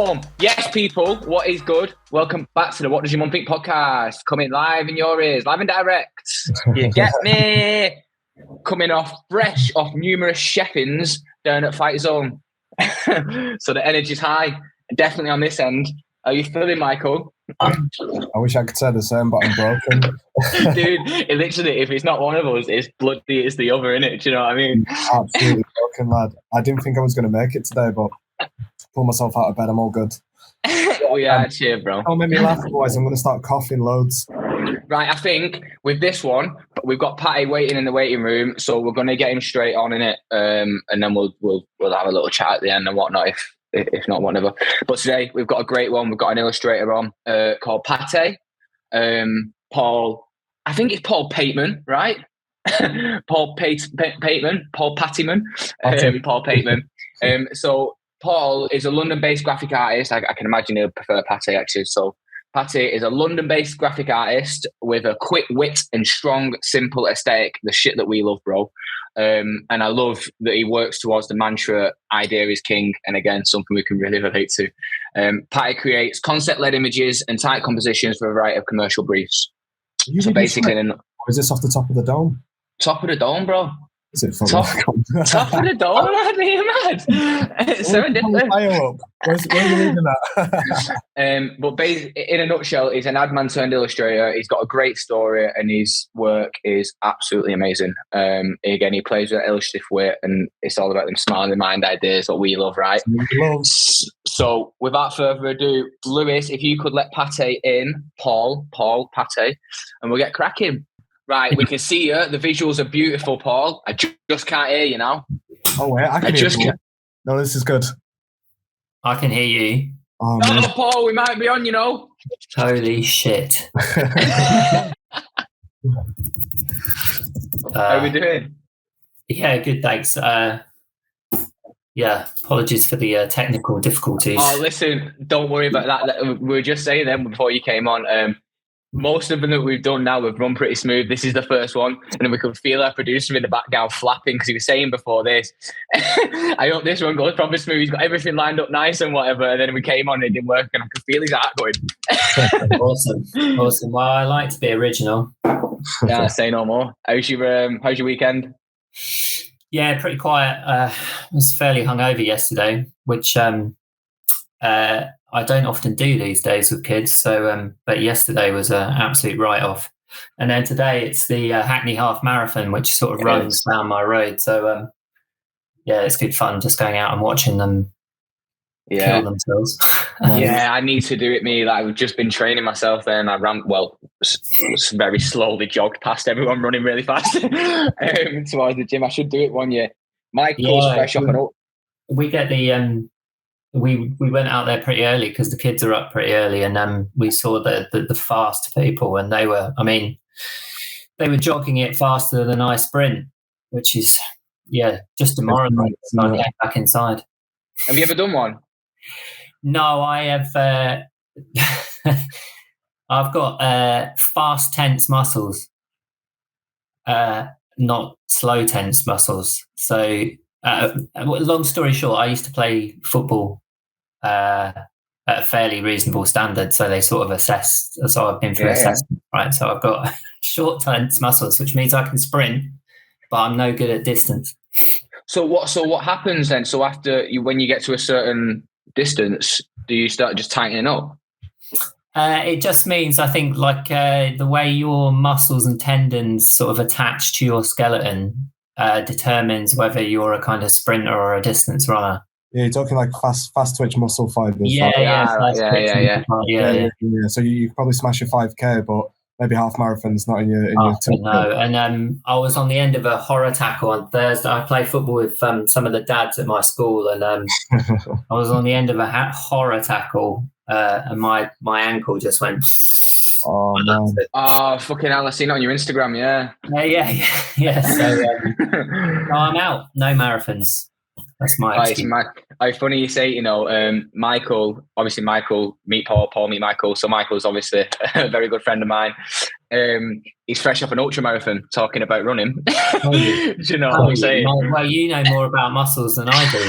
Boom. Yes, people, what is good? Welcome back to the What Does Your Mum Think podcast. Coming live in your ears, live and direct. You get me? Coming fresh off numerous chefings down at Fight Zone. So the energy's high, definitely on this end. Are you feeling, Michael? I wish I could say the same, but I'm broken. Dude, it literally, if it's not one of us, it's the other, innit? Do you know what I mean? Absolutely broken, lad. I didn't think I was going to make it today, but pull myself out of bed. I'm all good. Oh yeah, cheer, bro. Don't make me laugh, otherwise I'm going to start coughing loads. Right, I think with this one, we've got Pâté waiting in the waiting room, so we're going to get him straight on in it, and then we'll have a little chat at the end and whatnot, if not, whatever. But today we've got a great one. We've got an illustrator on called Pâté. Paul, I think it's Paul Pateman, right? Paul Pateman, Paul Pateman, Paul Pateman. So Paul is a London-based graphic artist. I can imagine he'll prefer Pâté, actually. So Pâté is a London-based graphic artist with a quick wit and strong, simple aesthetic, the shit that we love, bro. And I love that he works towards the mantra, idea is king, and again, something we can really relate to. Pâté creates concept-led images and tight compositions for a variety of commercial briefs. So basically... Is this off the top of the dome? Top of the dome, bro. Is it top of the dome, lad? Are you mad? It's serendipity. Where are you reading that? But in a nutshell, he's an ad man turned illustrator. He's got a great story, and his work is absolutely amazing. Again, he plays with illustrative wit, and it's all about them smiling mind ideas, what we love, right? So, without further ado, Lewis, if you could let Pâté in, Paul Pâté, and we'll get cracking. Right, we can see you. The visuals are beautiful, Paul. I just can't hear you now. Oh, wait, I can hear you. No, this is good. I can hear you. Oh, man. Paul, we might be on, you know. Holy shit. How are we doing? Yeah, good, thanks. Yeah, apologies for the technical difficulties. Oh, listen, don't worry about that. We were just saying them before you came on. Most of them that we've done now, we've run pretty smooth. This is the first one. And then we could feel our producer in the background flapping because he was saying before this, I hope this one goes proper smooth. He's got everything lined up nice and whatever. And then we came on and it didn't work and I could feel his heart going. Awesome. Well, I like to be original. Yeah, say no more. How's your weekend? Yeah, pretty quiet. I was fairly hungover yesterday, which I don't often do these days with kids. So, but yesterday was an absolute write-off. And then today it's the Hackney Half Marathon, which sort of runs down my road. So, yeah, it's good fun just going out and watching them kill themselves. Yeah, I need to do it, me. Like, I've just been training myself there, and I ran, very slowly jogged past everyone running really fast towards the gym. I should do it one year. Michael's fresh up and up. We get the... We went out there pretty early because the kids are up pretty early, and we saw the fast people, and they were jogging it faster than I sprint, which is just demoralizing. So I get back inside. Have you ever done one? No, I have. I've got fast tense muscles, not slow tense muscles. So. Long story short, I used to play football at a fairly reasonable standard, so they sort of assessed. So I've been through assessment, right? So I've got short tense muscles, which means I can sprint, but I'm no good at distance. So what happens then? So when you get to a certain distance, do you start just tightening up? It just means, I think, like the way your muscles and tendons sort of attach to your skeleton determines whether you're a kind of sprinter or a distance runner. Yeah, you're talking like fast twitch muscle fibers. Yeah. So you could probably smash your 5K, but maybe half marathons not in your team. No, and I was on the end of a horror tackle on Thursday. I play football with some of the dads at my school, and I was on the end of a horror tackle, and my ankle just went. Oh, man. Oh, fucking hell, I've seen it on your Instagram, yeah. Yeah. So, no, I'm out. No marathons. That's my excuse. Funny you say, Michael, obviously Michael, meet Paul, Paul meet Michael. So Michael's obviously a very good friend of mine. he's fresh off an ultramarathon talking about running. Do you know what I'm saying? Well, you know more about muscles than I do.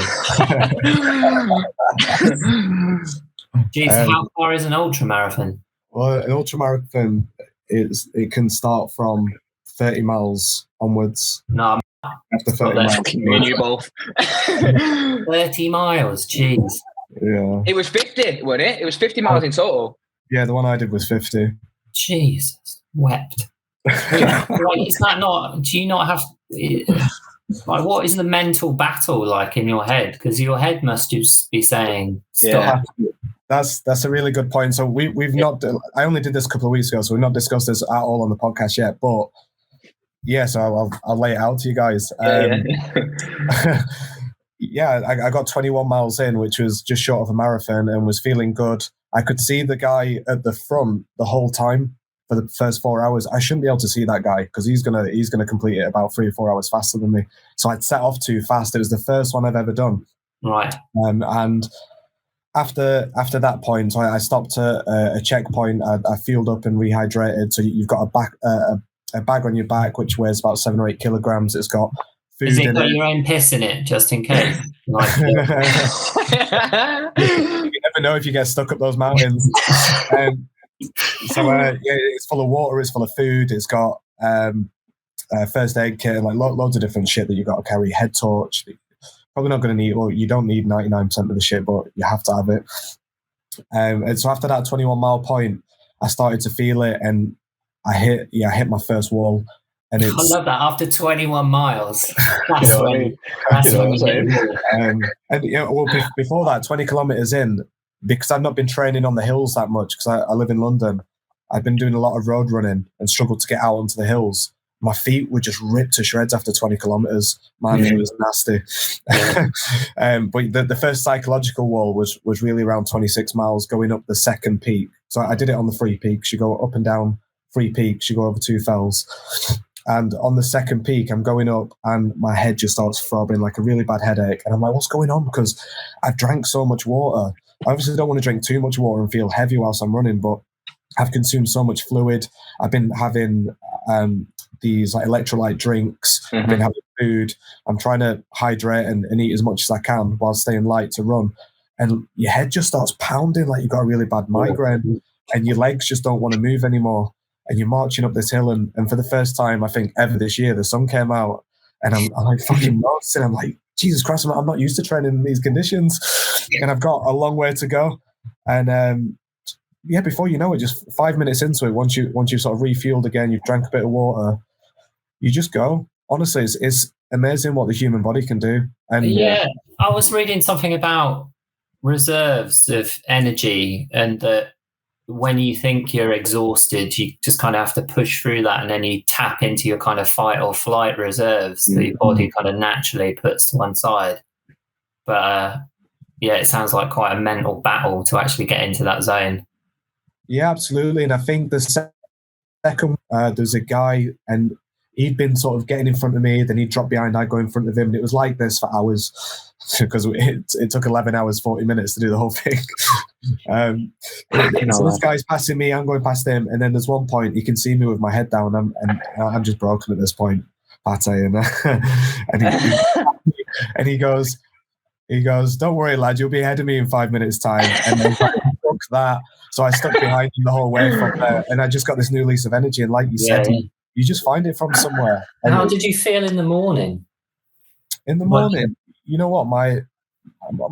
Jeez, how far is an ultramarathon? Well, an ultramarathon it can start from 30 miles onwards. No, after 30 miles. You both. 30 miles, jeez. Yeah. It was 50, wasn't it? It was 50 miles in total. Yeah, the one I did was 50. Jesus, wept. Like, is that not? Do you not have? Like, what is the mental battle like in your head? Because your head must just be saying, "Stop." Yeah. That's a really good point. So we've not. I only did this a couple of weeks ago, so we've not discussed this at all on the podcast yet. But yeah, so I'll lay it out to you guys. Yeah, I got 21 miles in, which was just short of a marathon, and was feeling good. I could see the guy at the front the whole time for the first 4 hours. I shouldn't be able to see that guy because he's gonna complete it about 3 or 4 hours faster than me. So I'd set off too fast. It was the first one I've ever done. Right. And after that point, I stopped at a checkpoint. I fueled up and rehydrated. So you've got a bag on your back which weighs about 7 or 8 kilograms. It's got food Has it in got it. your own piss in it, just in case? Like, You never know if you get stuck up those mountains. It's full of water. It's full of food. It's got first aid kit, like loads of different shit that you've got to carry. Head torch. Probably not going to need. Well, you don't need 99% of the shit, but you have to have it. And so after that 21-mile point, I started to feel it, and I hit my first wall. And I love that. After 21 miles, that's You know when before that, 20 kilometers in, because I've not been training on the hills that much, because I live in London, I've been doing a lot of road running and struggled to get out onto the hills. My feet were just ripped to shreds after 20 kilometers. Man, it was nasty. But the first psychological wall was really around 26 miles going up the second peak. So I did it on the 3 peaks. You go up and down 3 peaks, you go over 2 fells. And on the second peak, I'm going up and my head just starts throbbing, like a really bad headache. And I'm like, what's going on? Because I've drank so much water. I obviously don't want to drink too much water and feel heavy whilst I'm running, but I've consumed so much fluid. I've been having these like electrolyte drinks. I've been having food. I'm trying to hydrate and eat as much as I can while staying light to run. And your head just starts pounding like you've got a really bad migraine, and your legs just don't want to move anymore. And you're marching up this hill, and for the first time, I think, ever this year, the sun came out, and I'm like fucking nuts, and I'm like, Jesus Christ, I'm not used to training in these conditions, and I've got a long way to go. And before you know it, just 5 minutes into it, once you sort of refueled again, you've drank a bit of water, you just go. Honestly, it's amazing what the human body can do. And I was reading something about reserves of energy, and that when you think you're exhausted, you just kind of have to push through that, and then you tap into your kind of fight or flight reserves that your body kind of naturally puts to one side. But it sounds like quite a mental battle to actually get into that zone. Yeah, absolutely. And I think the second, there's a guy, and he'd been sort of getting in front of me, then he'd drop behind, I'd go in front of him. And it was like this for hours, because it took 11 hours, 40 minutes to do the whole thing. So this guy's passing me, I'm going past him. And then there's one point, you can see me with my head down, and I'm just broken at this point, Pâté. And he goes, don't worry, lad, you'll be ahead of me in 5 minutes' time. And then I took that. So I stuck behind him the whole way from there. And I just got this new lease of energy. And like you said, you just find it from somewhere. And how did you feel in the morning? In the morning, you know what? My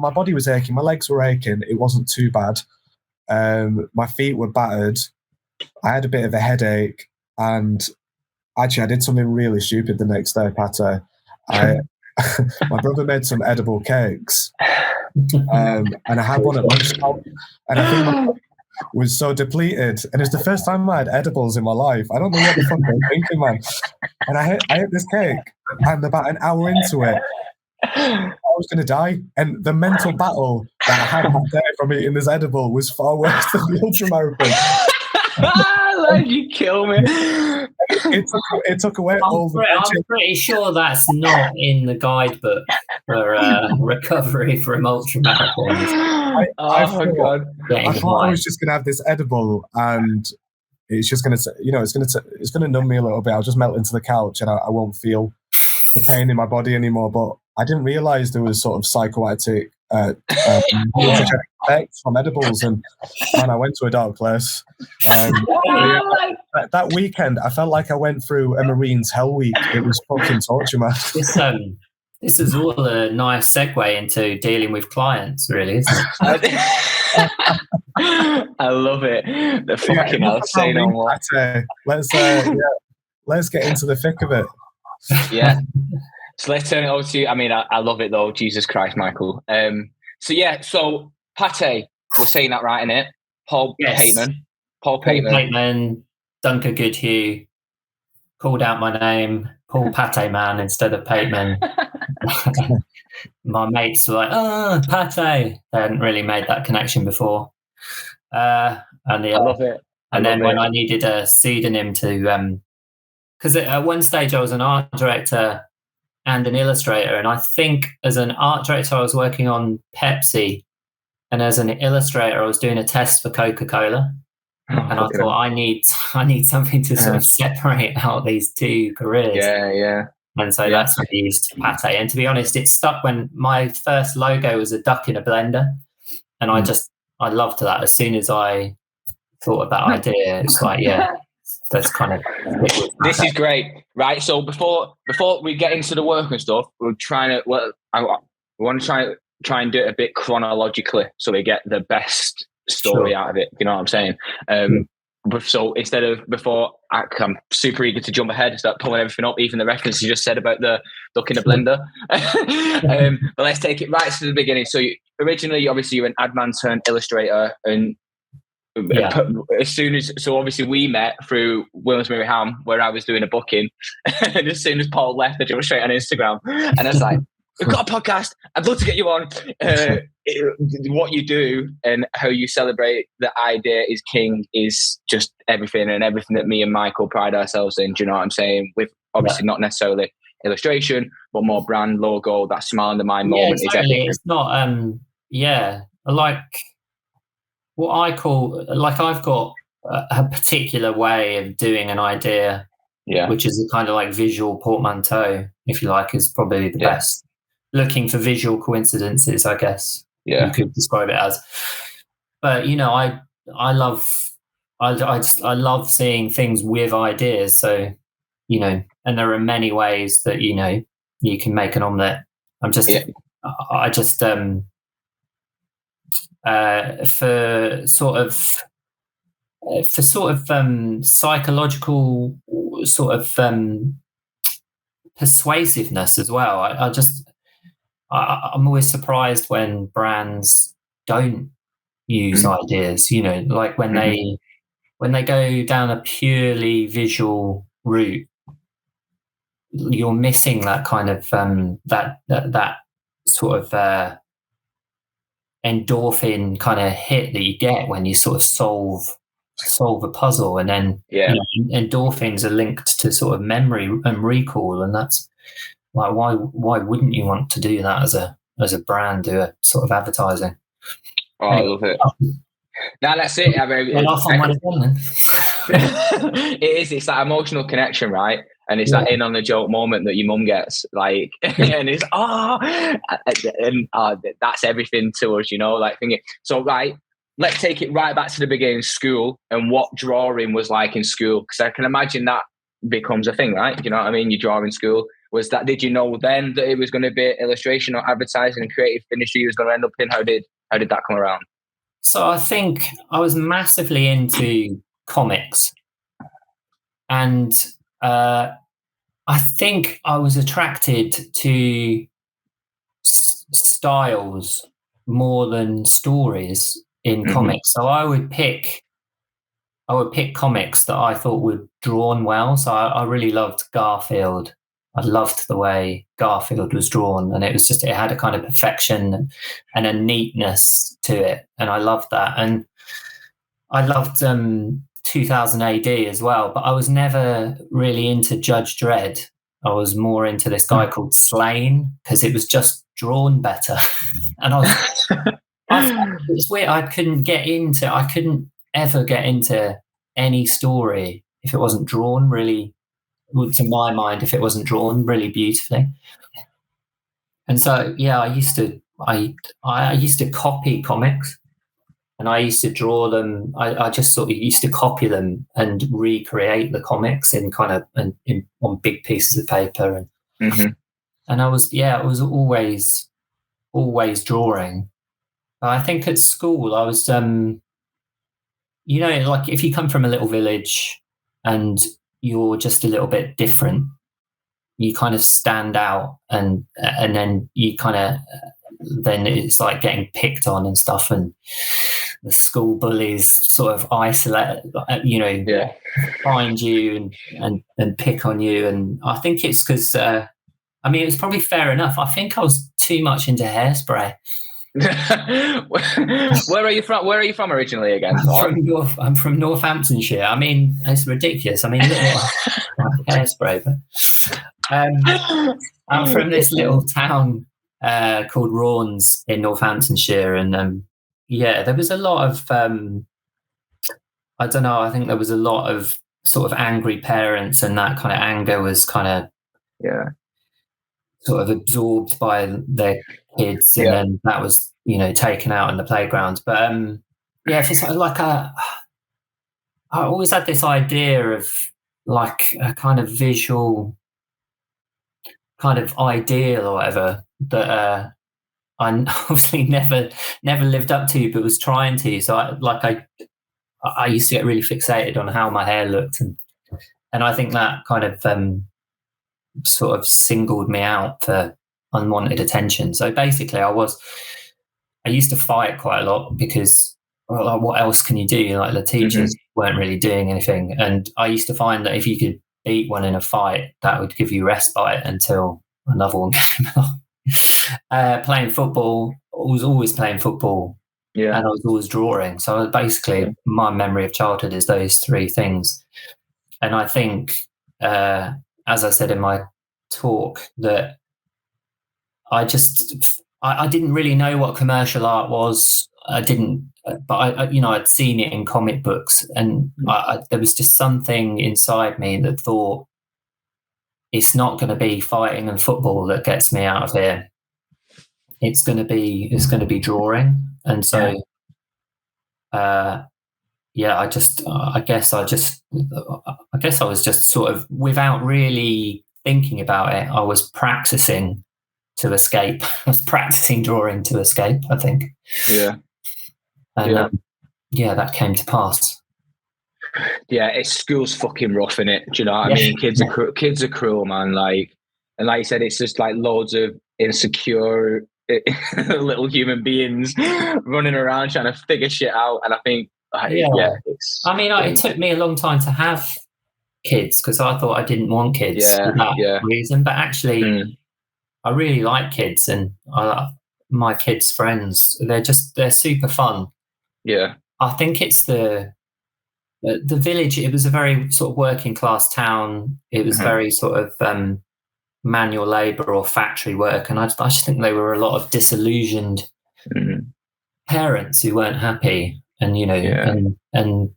body was aching. My legs were aching. It wasn't too bad. My feet were battered. I had a bit of a headache. And actually, I did something really stupid the next day, Pâté. My brother made some edible cakes. And I had one at lunchtime. And I think my body was so depleted. And it's the first time I had edibles in my life. I don't know what the fuck I'm thinking, man. And I hit this cake. And about an hour into it, I was going to die. And the mental battle that I had that day from eating this edible was far worse than the ultramarathon. Like, you kill me. It took away all the magic. I'm pretty sure that's not in the guidebook for recovery from ultramarathons. I thought I was just going to have this edible and it's just going to, it's going to numb me a little bit. I'll just melt into the couch and I won't feel the pain in my body anymore. But I didn't realize there was sort of psychoactive effects from edibles, and man, I went to a dark place. That weekend, I felt like I went through a Marine's Hell Week. It was fucking torture, man. This is all a nice segue into dealing with clients, really, isn't it? I love it. The fucking hell, say no more. Let's get into the thick of it. Yeah. So let's turn it over to you. I mean, I love it though. Jesus Christ, Michael. So Pâté, we're saying that right, innit? Paul Pateman. Paul Pateman, Duncan Goodhue, called out my name, Paul Pateman instead of Pateman. My mates were like, Pâté. They hadn't really made that connection before. I love it. And then when I needed a pseudonym to, because at one stage I was an art director and an illustrator, and I think as an art director I was working on Pepsi, and as an illustrator I was doing a test for Coca-Cola, and I thought I need something to sort of separate out these two careers. Yeah. And so that's what I used, Pâté. And to be honest, it stuck. When my first logo was a duck in a blender, and I loved that. As soon as I thought of that idea, it's like, that's kind of. This is great, right? So before we get into the work and stuff, we're trying to. Well, we want to try and do it a bit chronologically, so we get the best story out of it. You know what I'm saying? So instead of I'm super eager to jump ahead and start pulling everything up, even the reference you just said about the duck in a blender. But let's take it right to the beginning. So originally, obviously, you're an ad man turned illustrator, and so obviously we met through Wilmsbury Ham, where I was doing a booking, and as soon as Paul left, I jumped straight on Instagram, and I was like, "We've got a podcast. I'd love to get you on. What you do and how you celebrate the idea is king is just everything, and everything that me and Michael pride ourselves in. Do you know what I'm saying? With obviously not necessarily illustration, but more brand logo. That smile in the mind moment is everything. It's not. Like what I call, like, I've got a particular way of doing an idea, which is a kind of like visual portmanteau, if you like, is probably the best. Looking for visual coincidences, I guess you could describe it as. But I love seeing things with ideas. So and there are many ways that you can make an omelette. For sort of psychological sort of persuasiveness as well. I'm always surprised when brands don't use ideas, like when they go down a purely visual route, you're missing that kind of that sort of endorphin kind of hit that you get when you sort of solve a puzzle, and then endorphins are linked to sort of memory and recall, and that's like why wouldn't you want to do that as a brand, do a sort of advertising? I love it. Now that's it. It's that emotional connection, right? And it's that in on the joke moment that your mum gets, like, and it's that's everything to us, like thinking. So right, let's take it right back to the beginning, school, and what drawing was like in school, because I can imagine that becomes a thing, right? You know what I mean? You draw in school. Did you know then that it was going to be illustration or advertising and creative industry you was going to end up in? How did that come around? So I think I was massively into comics, and I think I was attracted to styles more than stories in comics. So I would pick comics that I thought were drawn well. So I really loved Garfield. I loved the way Garfield was drawn, and it had a kind of perfection and a neatness to it, and I loved that. And I loved 2000 AD as well, but I was never really into Judge Dredd. I was more into this guy called Slane, because it was just drawn better. And it's weird. I couldn't ever get into any story if it wasn't drawn really, to my mind, if it wasn't drawn really beautifully. And so, yeah, I used to copy comics, and I used to draw them. I just sort of used to copy them and recreate the comics in kind of on big pieces of paper, and I was always drawing. I think at school I was, like if you come from a little village and you're just a little bit different, you kind of stand out, and then you kind of, then it's like getting picked on and stuff, and the school bullies sort of isolate, find you and pick on you. And I think it's because, it's probably fair enough. I think I was too much into Hairspray. Where are you from? Where are you from originally again? I'm from Northamptonshire. I mean, it's ridiculous. I mean, Hairspray, but I'm from this little town called Raunds in Northamptonshire, and there was a lot of I don't know. I think there was a lot of sort of angry parents, and that kind of anger was kind of sort of absorbed by their kids, and then that was taken out in the playground. But if it's like I always had this idea of like a kind of visual kind of ideal or whatever that I obviously never lived up to, but was trying to. So I used to get really fixated on how my hair looked, and I think that kind of sort of singled me out for unwanted attention. So basically I used to fight quite a lot because, well, what else can you do? Like the teachers weren't really doing anything. And I used to find that if you could beat one in a fight, that would give you respite until another one came along. Playing football, I was always playing football, and I was always drawing. So basically my memory of childhood is those three things. And I think, as I said in my talk, that I didn't really know what commercial art was. I didn't, but I'd seen it in comic books, and there was just something inside me that thought, it's not going to be fighting and football that gets me out of here. It's going to be drawing. And so, I guess I was just sort of, without really thinking about it, I was practicing to escape. I was practicing drawing to escape, I think. Yeah. And that came to pass. Yeah, school's fucking rough, innit? Do you know what I mean? Kids are cruel, man. Like, and like you said, it's just like loads of insecure little human beings running around trying to figure shit out. And I think, it took me a long time to have kids because I thought I didn't want kids for that reason. But actually, I really like kids, and my kids' friends, they're super fun. Yeah, I think it's the village. It was a very sort of working class town. It was very sort of manual labour or factory work, and I just think there were a lot of disillusioned parents who weren't happy, and and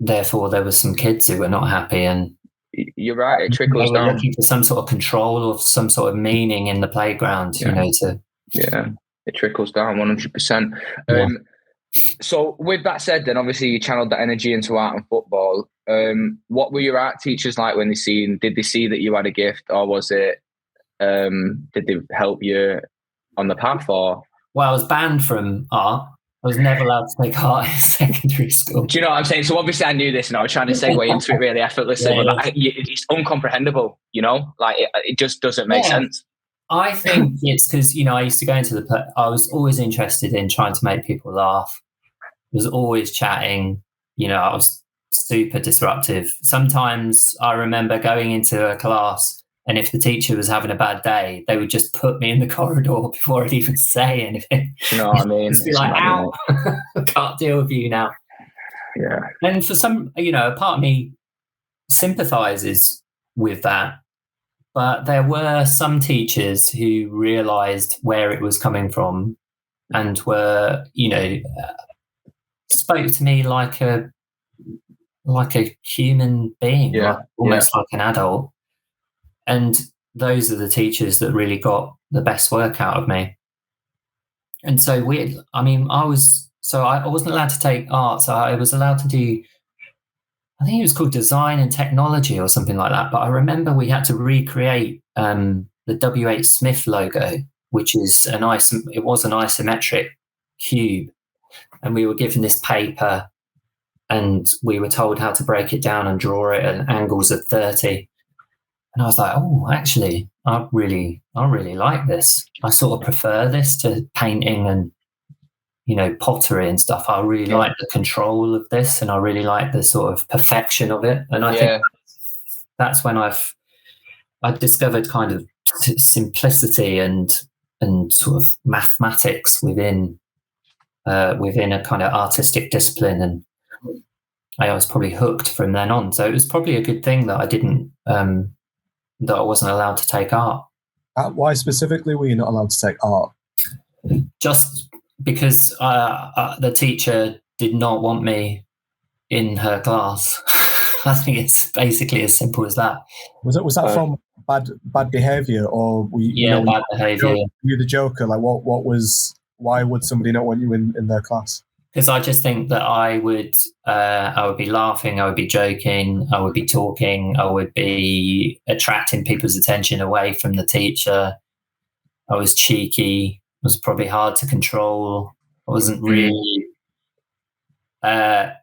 therefore there were some kids who were not happy, and you're right, it trickles down. Looking for some sort of control or some sort of meaning in the playground, it trickles down 100%. So with that said, then obviously you channeled that energy into art and football. What were your art teachers like when did they see that you had a gift, or was it did they help you on the path? Or I was banned from art. I was never allowed to take art in secondary school. Do you know what I'm saying? So obviously I knew this, and I was trying to segue into it really effortlessly, but it's uncomprehendable, like it just doesn't make sense. I think it's because, I used to go into I was always interested in trying to make people laugh. I was always chatting, I was super disruptive. Sometimes I remember going into a class, and if the teacher was having a bad day, they would just put me in the corridor before I'd even say anything. You know what I mean? Just be like, ow, I can't deal with you now. Yeah. And for some, a part of me sympathizes with that. But there were some teachers who realised where it was coming from and were, spoke to me like a like a human being, Yeah. like, almost like an adult. And those are the teachers that really got the best work out of me. And so I wasn't allowed to take art, so I was allowed to do, I think it was called design and technology or something like that. But I remember we had to recreate the W.H. Smith logo, which is an isometric cube. And we were given this paper and we were told how to break it down and draw it at angles of 30. And I was like, oh, actually, I really like this. I sort of prefer this to painting and, pottery and stuff. I really like the control of this, and I really like the sort of perfection of it. And I think that's when I discovered kind of simplicity and sort of mathematics within a kind of artistic discipline. And I was probably hooked from then on. So it was probably a good thing that I didn't, that I wasn't allowed to take art. Why specifically were you not allowed to take art? Just because the teacher did not want me in her class. I think it's basically as simple as that. Was that from bad behaviour, or were you, bad behaviour? You the joker? Like why would somebody not want you in their class? Because I just think that I would be laughing, I would be joking, I would be talking, I would be attracting people's attention away from the teacher. I was cheeky, was probably hard to control. I wasn't really, I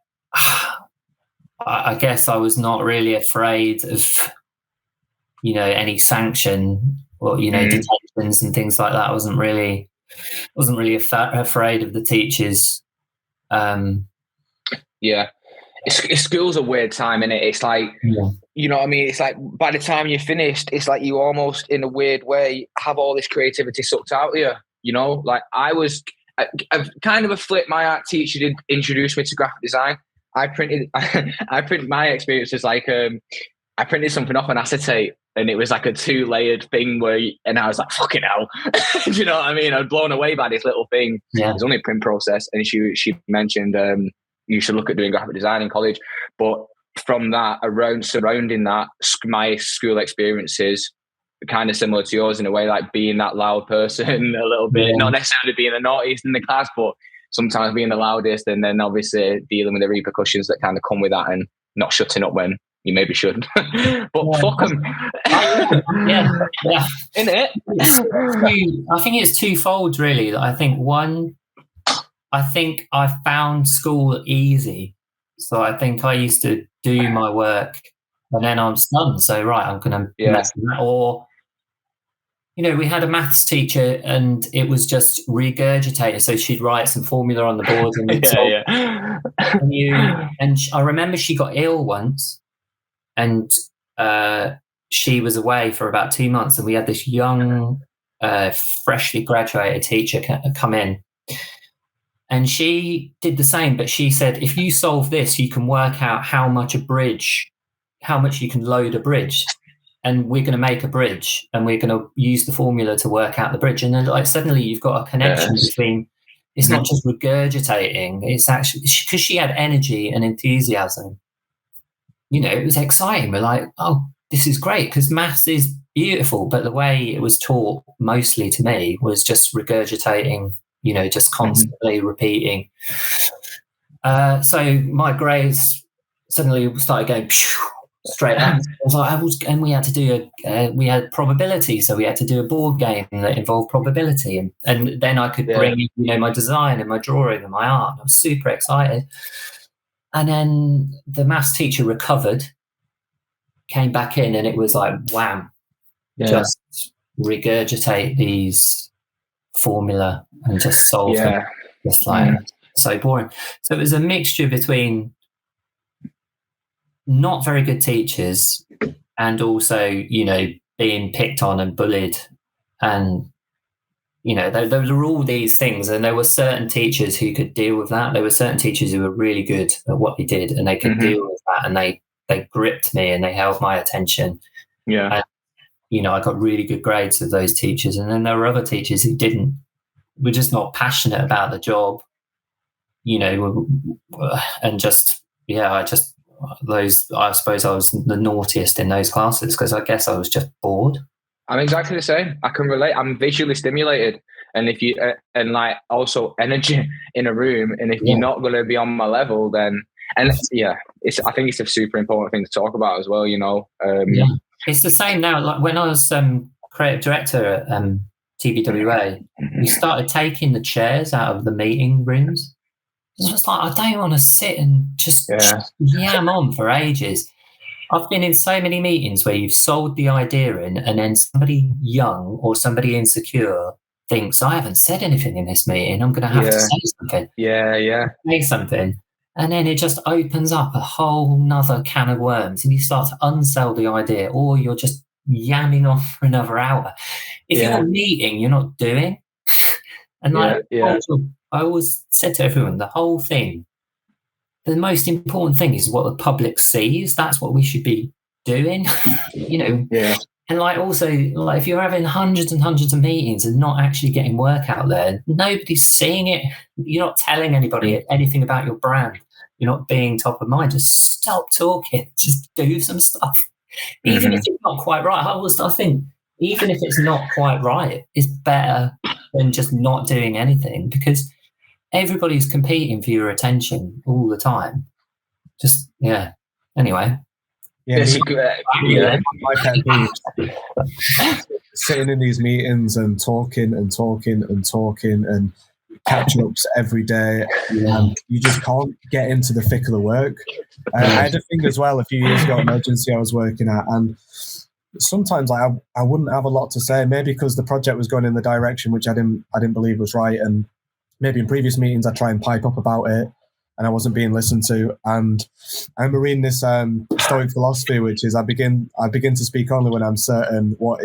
guess I was not really afraid of, any sanction or, detentions and things like that. I wasn't really afraid of the teachers. School's a weird time, innit? It's like, you know what I mean? It's like by the time you're finished, it's like you almost, in a weird way, have all this creativity sucked out of you. Like I've kind of a flip. My art teacher did introduce me to graphic design. I printed my experience was like, I printed something off an acetate, and it was like a 2-layered thing and I was like, fucking hell. Do you know what I mean? I was blown away by this little thing. Yeah. It was only a print process. And she mentioned, you should look at doing graphic design in college. But from that, surrounding that, my school experiences are kind of similar to yours in a way, like being that loud person a little bit, not necessarily being the naughtiest in the class, but sometimes being the loudest, and then obviously dealing with the repercussions that kind of come with that, and not shutting up when you maybe should. But fuck them. Yeah. In it. I think it's twofold, really. I think I found school easy. So I think I used to do my work and then I'm done. So, right, I'm going to mess with that. Or, we had a maths teacher and it was just regurgitated. So she'd write some formula on the board. And I remember she got ill once, and she was away for about 2 months, and we had this young, freshly graduated teacher come in. And she did the same, but she said, if you solve this, you can work out how much you can load a bridge. And we're going to make a bridge, and we're going to use the formula to work out the bridge. And then, like, suddenly you've got a connection between, it's not just regurgitating, it's actually, because she had energy and enthusiasm. It was exciting. We're like, oh, this is great, because maths is beautiful, but the way it was taught mostly to me was just regurgitating, just constantly repeating. So my grades suddenly started going straight up. And we had to do we had probability, so we had to do a board game that involved probability, and then I could bring my design and my drawing and my art. I was super excited. And then the maths teacher recovered, came back in, and it was like, wham, just regurgitate these formula and just solve them. Just like, so boring. So it was a mixture between not very good teachers and also, being picked on and bullied. And, there were all these things, and there were certain teachers who could deal with that. There were certain teachers who were really good at what they did, and they could deal with that, and they gripped me and they held my attention. Yeah. And, I got really good grades with those teachers. And then there were other teachers who were just not passionate about the job, and just, I suppose I was the naughtiest in those classes because I guess I was just bored. I'm exactly the same. I can relate. I'm visually stimulated, and if you and like also energy in a room, and if you're not going to be on my level, then I think it's a super important thing to talk about as well. You know, it's the same now. Like when I was creative director at TBWA, we started taking the chairs out of the meeting rooms. It's just like, I don't want to sit and just yam on for ages. I've been in so many meetings where you've sold the idea in, and then somebody young or somebody insecure thinks, I haven't said anything in this meeting. I'm going to have to say something. Say something. And then it just opens up a whole nother can of worms, and you start to unsell the idea, or you're just yamming on for another hour. If you're meeting, you're not doing. And I always said to everyone, the whole thing, the most important thing is what the public sees. That's what we should be doing, you know. And like also, like if you're having hundreds and hundreds of meetings and not actually getting work out there, nobody's seeing it. You're not telling anybody anything about your brand. You're not being top of mind. Just stop talking. Just do some stuff. Even if it's not quite right. I think even if it's not quite right, it's better than just not doing anything, because everybody's competing for your attention all the time. Just anyway. My pet peeve. Sitting in these meetings and talking and catch-ups every day, and you just can't get into the thick of the work. I had a thing as well a few years ago, an agency I was working at, and sometimes I wouldn't have a lot to say, maybe because the project was going in the direction which I didn't believe was right, and maybe in previous meetings I try and pipe up about it and I wasn't being listened to. And I remember reading this Stoic philosophy, which is I begin to speak only when I'm certain what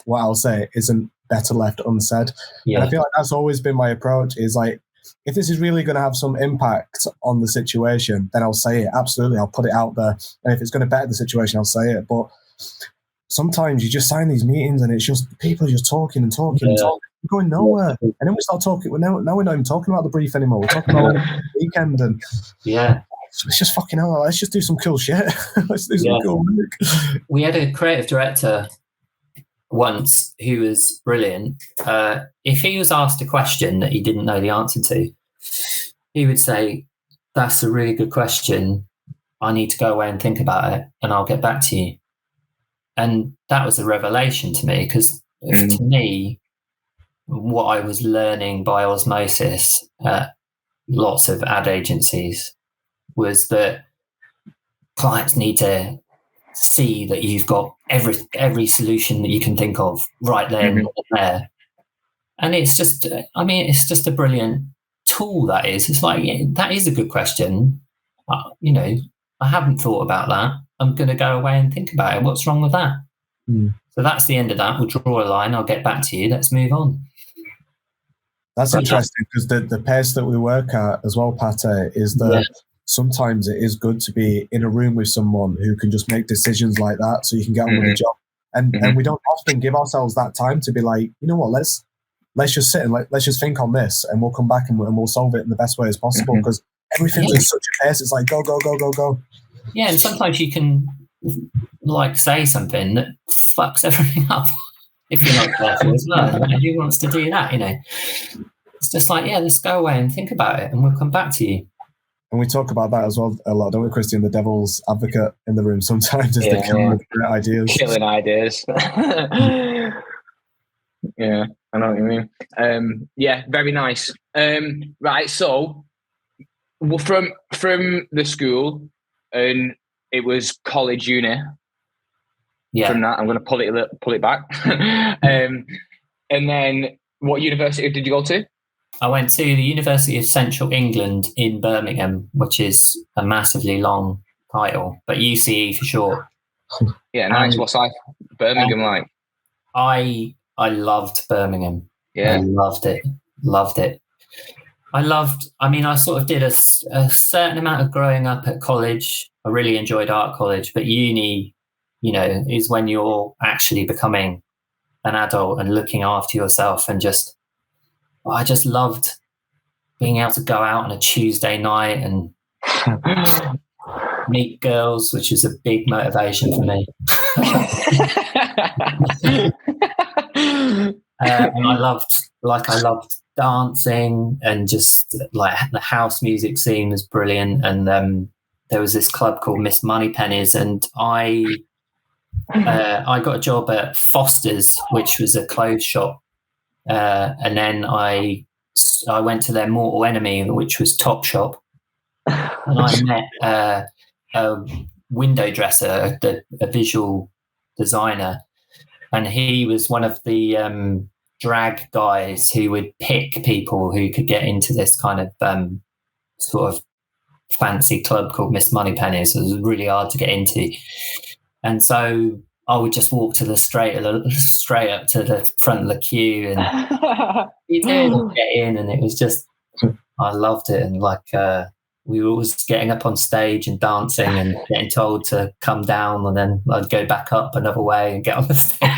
I'll say isn't better left unsaid. And I feel like that's always been my approach, is like, if this is really going to have some impact on the situation, then I'll say it. Absolutely, I'll put it out there. And if it's going to better the situation, I'll say it. But sometimes you just sign these meetings and it's just people just talking and talking, going nowhere. And then we start talking. Now we're not even talking about the brief anymore. We're talking about the weekend, and it's just fucking hell. Let's just do some cool shit. Let's do some cool work. We had a creative director once who was brilliant. If he was asked a question that he didn't know the answer to, he would say, "That's a really good question. I need to go away and think about it, and I'll get back to you." And that was a revelation to me, because to me, what I was learning by osmosis at lots of ad agencies was that clients need to see that you've got every solution that you can think of right there and there. And it's just a brilliant tool, that is. It's like, that is a good question. I haven't thought about that. I'm going to go away and think about it. What's wrong with that? So that's the end of that. We'll draw a line. I'll get back to you. Let's move on. That's interesting, because the pace that we work at as well, Pâté, is that sometimes it is good to be in a room with someone who can just make decisions like that, so you can get on with the job. And we don't often give ourselves that time to be like, you know what, let's just sit and let's just think on this, and we'll come back and we'll solve it in the best way as possible, because everything's in such a pace. It's like go, go, go, go, go. Yeah, and sometimes you can like say something that fucks everything up if you're not careful as well. Who wants to do that? It's just like, let's go away and think about it, and we'll come back to you. And we talk about that as well a lot, don't we, Kristian? The devil's advocate in the room sometimes is the killing great ideas. Killing ideas. Yeah, I know what you mean. Very nice. Right, so from the school, and it was college, uni. From that, I'm going to pull it back. And then, what university did you go to? I went to the University of Central England in Birmingham, which is a massively long title, but UCE for short. Yeah, nice. What's like Birmingham like? I loved Birmingham. Yeah, I loved it. I sort of did a certain amount of growing up at college. I really enjoyed art college, but uni, is when you're actually becoming an adult and looking after yourself, and I just loved being able to go out on a Tuesday night and meet girls, which is a big motivation for me. And I loved dancing, and just like the house music scene was brilliant. And there was this club called Miss Moneypenny's, and I got a job at Foster's, which was a clothes shop, and then I went to their mortal enemy, which was Topshop, and I met a window dresser, a visual designer, and he was one of the drag guys who would pick people who could get into this kind of sort of fancy club called Miss Moneypenny's. It was really hard to get into, and so I would just walk to the straight up to the front of the queue, and you did get in, and it was just, I loved it. And like we were always getting up on stage and dancing and getting told to come down, and then I'd go back up another way and get on the stage.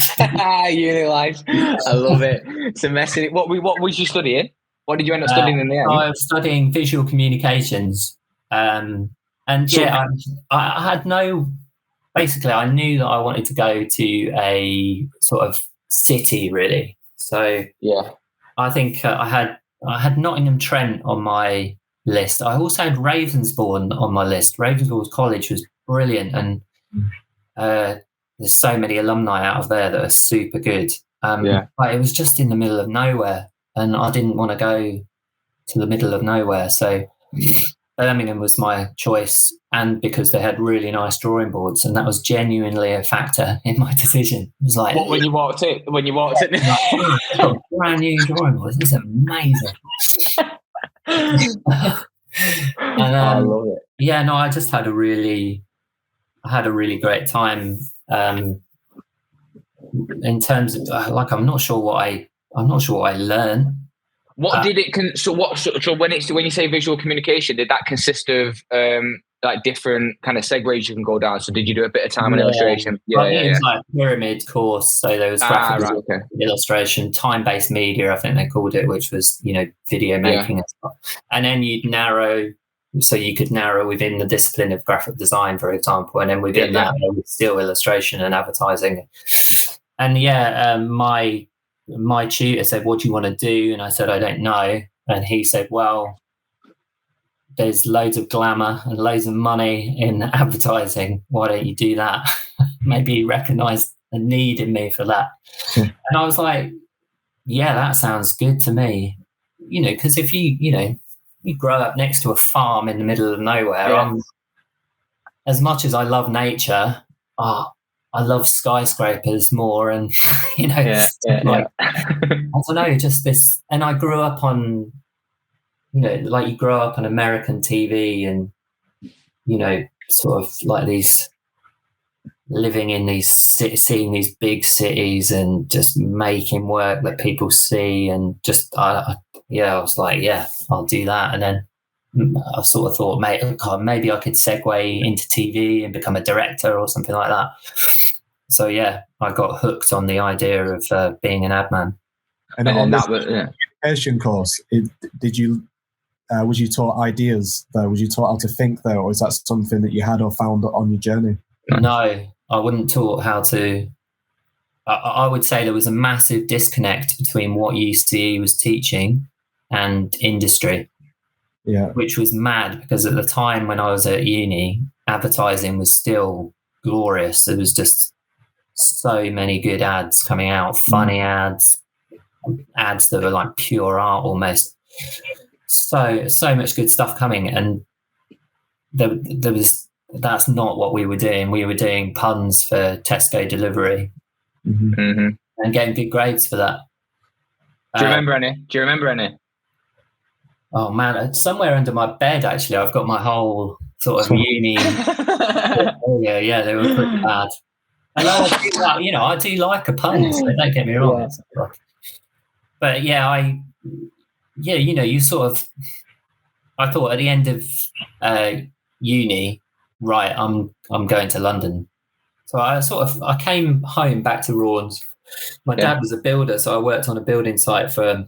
Uni life, I love it. So messing. What was you studying? What did you end up studying in the end? I was studying visual communications, and yeah, I had no. Basically, I knew that I wanted to go to a sort of city, really. So yeah, I think I had Nottingham Trent on my list. I also had Ravensbourne on my list. Ravensbourne College was brilliant, and there's so many alumni out of there that are super good. But it was just in the middle of nowhere, and I didn't want to go to the middle of nowhere. So Birmingham was my choice, and because they had really nice drawing boards, and that was genuinely a factor in my decision. It was like, when you walked in, like, brand new drawing boards. This is amazing. And, I love it. Yeah, no, I just had a really great time. In terms of like, I'm not sure what I learned. What did it? So when you say visual communication, did that consist of like different kind of segues you can go down? So did you do a bit of time in illustration? It was like pyramid course. So there was graphic illustration, time-based media, I think they called it, which was video making and stuff. And then you'd narrow. So you could narrow within the discipline of graphic design, for example, and then within that, there was still illustration and advertising. And my tutor said, "What do you want to do?" And I said, "I don't know." And he said, "Well, there's loads of glamour and loads of money in advertising. Why don't you do that?" Maybe he recognised a need in me for that. And I was like, "Yeah, that sounds good to me." Because if you grow up next to a farm in the middle of nowhere, as much as I love nature, I love skyscrapers more, and I don't know, just this. And I grew up on, like you grow up on American TV, and sort of like these living in these seeing these big cities and just making work that people see, and just I was like, yeah, I'll do that. And then I sort of thought, maybe I could segue into TV and become a director or something like that. So yeah, I got hooked on the idea of being an ad man. And on that communication course, was you taught ideas though? Was you taught how to think though, or is that something that you had or found on your journey? No, I wouldn't taught how to. I would say there was a massive disconnect between what UCE was teaching and industry. Yeah, which was mad, because at the time when I was at uni, advertising was still glorious. There was just so many good ads coming out, funny ads that were like pure art almost. So much good stuff coming, and that's not what we were doing. We were doing puns for Tesco delivery, and getting good grades for that. Do you remember any? Oh man, somewhere under my bed actually, I've got my whole sort of uni. Yeah, they were pretty bad. And I do like a pun, so don't get me wrong. Yeah. But you sort of. I thought at the end of uni, right, I'm going to London. So I came home back to Raunds. My dad was a builder, so I worked on a building site for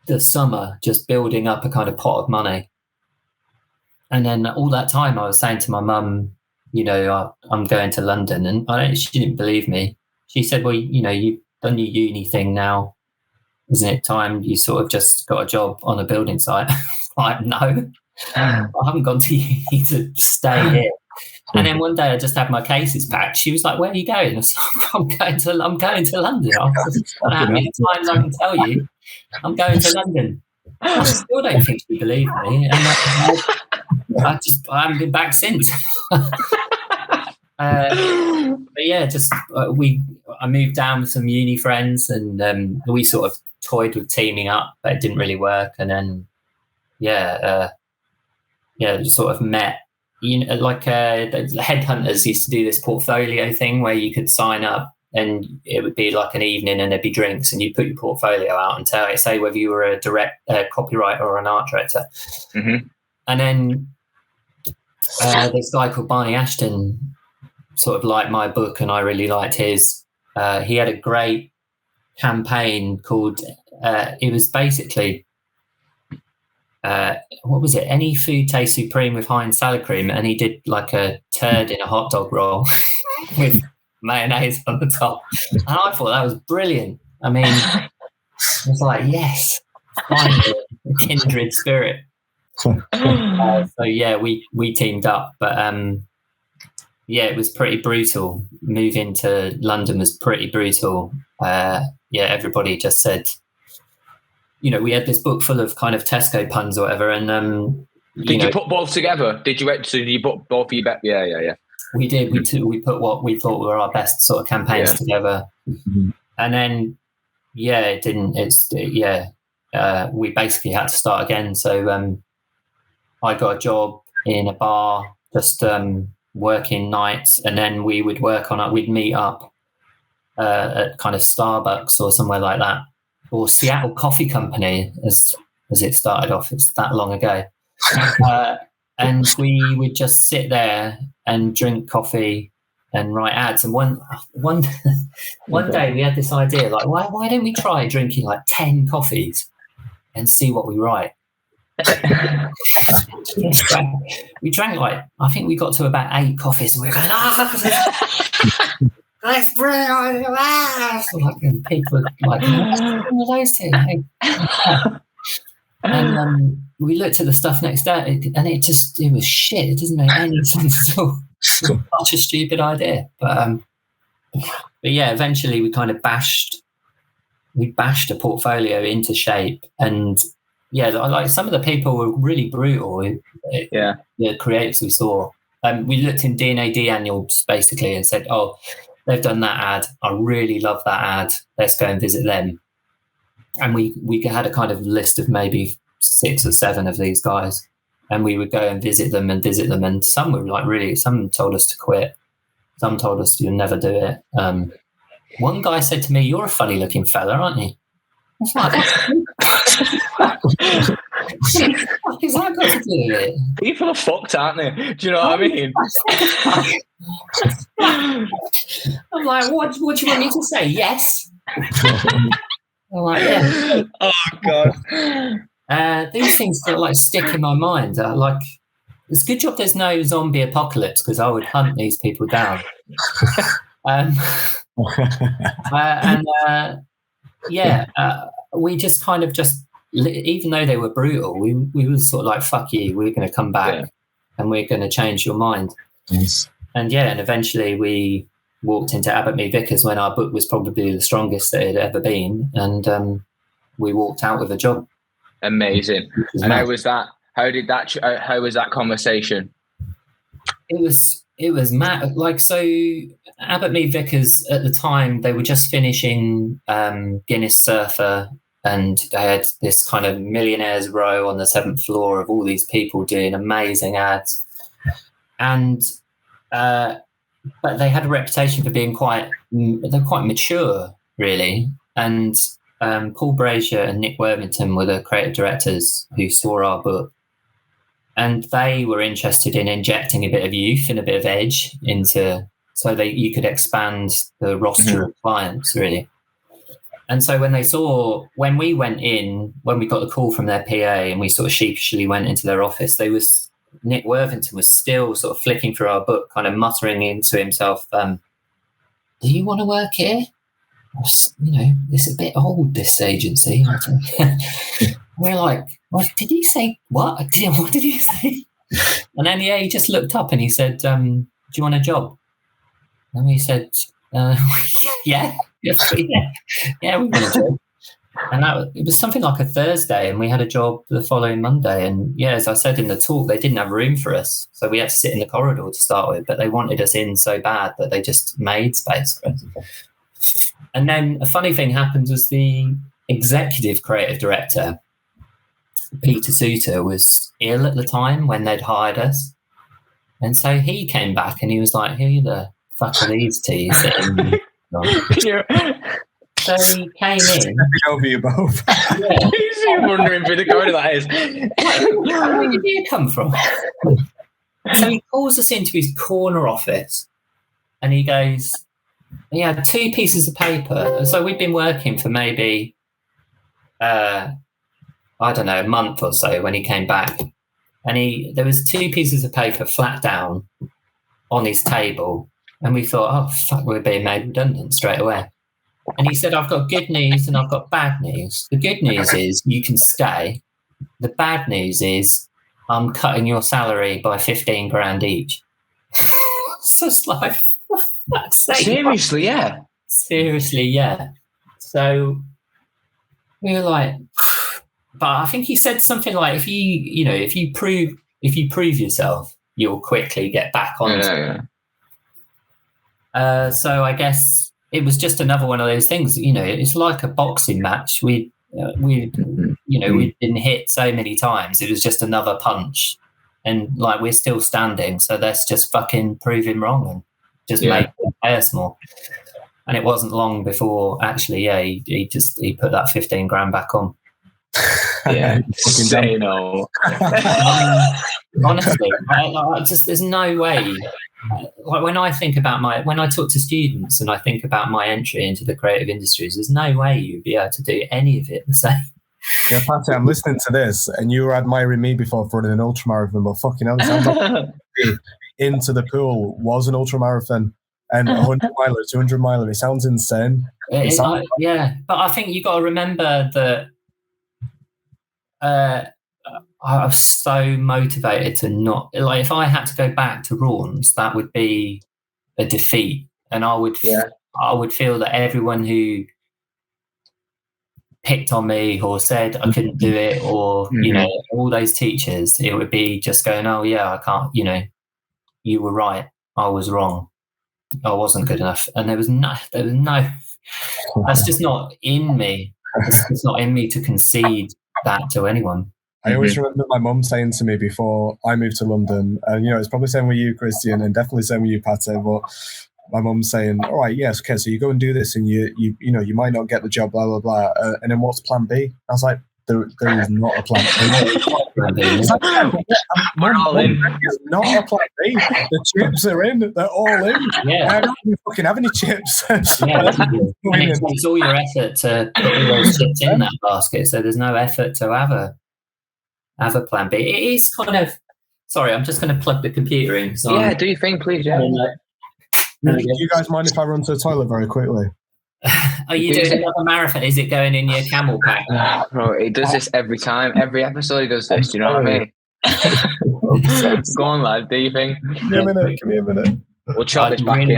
the summer, just building up a kind of pot of money. And then all that time I was saying to my mum, you know, I'm going to London, and she didn't believe me. She said, well, you know, you've done your uni thing now. Isn't it time you sort of just got a job on a building site? Like, no, I haven't gone to uni to stay here. And then one day I just had my cases packed. She was like, where are you going? I was like, I'm going to London. I don't know how many times I can tell you I'm going to London. I still don't think she believed me. And I haven't been back since. But yeah, I moved down with some uni friends, and we sort of toyed with teaming up, but it didn't really work. And then just sort of met. You know, like the headhunters used to do this portfolio thing where you could sign up, and it would be like an evening, and there'd be drinks, and you'd put your portfolio out and say whether you were a copywriter or an art director. Mm-hmm. And then this guy called Barney Ashton sort of liked my book, and I really liked his. He had a great campaign called it was basically what was it? Any food tastes supreme with Heinz salad cream, and he did like a turd in a hot dog roll with mayonnaise on the top. And I thought that was brilliant. I mean, I was like, yes, finally, a kindred spirit. So yeah, we teamed up, but yeah, it was pretty brutal. Moving to London was pretty brutal. Yeah, everybody just said, you know, we had this book full of kind of Tesco puns or whatever, and did you put both together? Did you put both of you back? Yeah. We did. We put what we thought were our best sort of campaigns together, and then it didn't. We basically had to start again. So I got a job in a bar, just working nights, and then we would work on it. We'd meet up at kind of Starbucks or somewhere like that, or Seattle Coffee Company, as it started off. It's that long ago. And we would just sit there and drink coffee and write ads. And one day we had this idea, like, why don't we try drinking like 10 coffees and see what we write? We drank like, I think we got to about 8 coffees, and we were going, that's brilliant. And people were like, what are those two? And we looked at the stuff next day, and it was shit. It doesn't make any sense at all. Such a stupid idea. But yeah, eventually we kind of bashed a portfolio into shape. And yeah, like some of the people were really brutal. The creatives we saw. We looked in D&ad annuals basically and said, oh, they've done that ad. I really love that ad. Let's go and visit them. And we had a kind of list of maybe 6 or 7 of these guys, and we would go and visit them. And some were like some told us to quit. Some told us you'll never do it. One guy said to me, "You're a funny looking fella, aren't you?" I was like, what has that got to do with it? People are fucked, aren't they? Do you know what I mean? I'm like, what do you want me to say? Yes. I'm like, yeah. Oh God. These things that like stick in my mind. Like, it's a good job there's no zombie apocalypse, because I would hunt these people down. We just kind of even though they were brutal, we were sort of like, fuck you, we're going to come back and we're going to change your mind. Yes. And eventually we walked into Abbott Mead Vickers when our book was probably the strongest that it had ever been, and we walked out with a job. Amazing. And how was that? How was that conversation? It was mad. Like, so Abbott Mead Vickers at the time, they were just finishing Guinness Surfer, and they had this kind of millionaires row on the 7th floor of all these people doing amazing ads. And but they had a reputation for being quite mature, really. And Paul Brazier and Nick Worthington were the creative directors who saw our book, and they were interested in injecting a bit of youth and a bit of edge into, so that you could expand the roster of clients, really. And so when we got the call from their PA and we sort of sheepishly went into their office, they Nick Worthington was still sort of flicking through our book, kind of muttering into himself, do you want to work here? It's a bit old, this agency. We're like, what did he say? What did he say? And then he just looked up and he said, do you want a job? And we said, yeah, we want a job. And it was something like a Thursday, and we had a job the following Monday. And yeah, as I said in the talk, they didn't have room for us, so we had to sit in the corridor to start with. But they wanted us in so bad that they just made space for us. And then a funny thing happened was the executive creative director, Peter Suter, was ill at the time when they'd hired us, and so he came back and he was like, "Who the fuck are these teas?" So he came in. Over you both. Yeah. He's wondering who the corridor that is. Where did you come from? So he calls us into his corner office and he goes, he had 2 pieces of paper. So we'd been working for maybe, a month or so when he came back. And there was 2 pieces of paper flat down on his table. And we thought, oh, fuck, we're being made redundant straight away. And he said, I've got good news and I've got bad news. The good news is you can stay. The bad news is I'm cutting your salary by 15 grand each. So it's like, for fuck's sake. Seriously, yeah. Seriously, yeah. So we were like, but I think he said something like, if you prove yourself, you'll quickly get back on. Yeah. So I guess it was just another one of those things. It's like a boxing match. We'd been hit so many times. It was just another punch, and like we're still standing. So let's just fucking prove him wrong and just make him pay us more. And it wasn't long before actually, he put that 15 grand back on. Yeah, say no. Honestly, there's no way. Like when I talk to students and I think about my entry into the creative industries, there's no way you'd be able to do any of it the same. Yeah, Pâté, I'm listening to this, and you were admiring me before for running an ultramarathon, but fucking hell, it sounds like into the pool was an ultramarathon and 100 miler, 200 miler. It sounds insane. Yeah, but I think you got to remember that I was so motivated to not, like, if I had to go back to Raunds, that would be a defeat, and I would feel that everyone who picked on me or said I couldn't do it, or all those teachers, it would be just going, oh yeah, I can't, you were right, I was wrong, I wasn't good enough. And there was no that's just not in me. It's not in me to concede that to anyone. I always remember my mum saying to me before I moved to London, and it's probably same with you, Kristian, and definitely same with you, Pâté, but my mum's saying, all right, yes, okay, so you go and do this, and you might not get the job, blah blah blah, and then what's plan B? I was like, there is not a plan B. We're all in. There's not a plan B. The chips are in. They're all in. Yeah. I don't even fucking have any chips. Yeah, it's all your effort to put all those chips in that basket, so there's no effort to have a plan B. It is kind of, sorry, I'm just going to plug the computer in. So yeah, do you think, please? Yeah. Do you guys mind if I run to the toilet very quickly? Are you doing another marathon? Is it going in your camel pack? Bro, he does this every time. Every episode he does this. Do you know what I mean? Go on, lad. Do you think? Give me a minute. We'll chop this back in.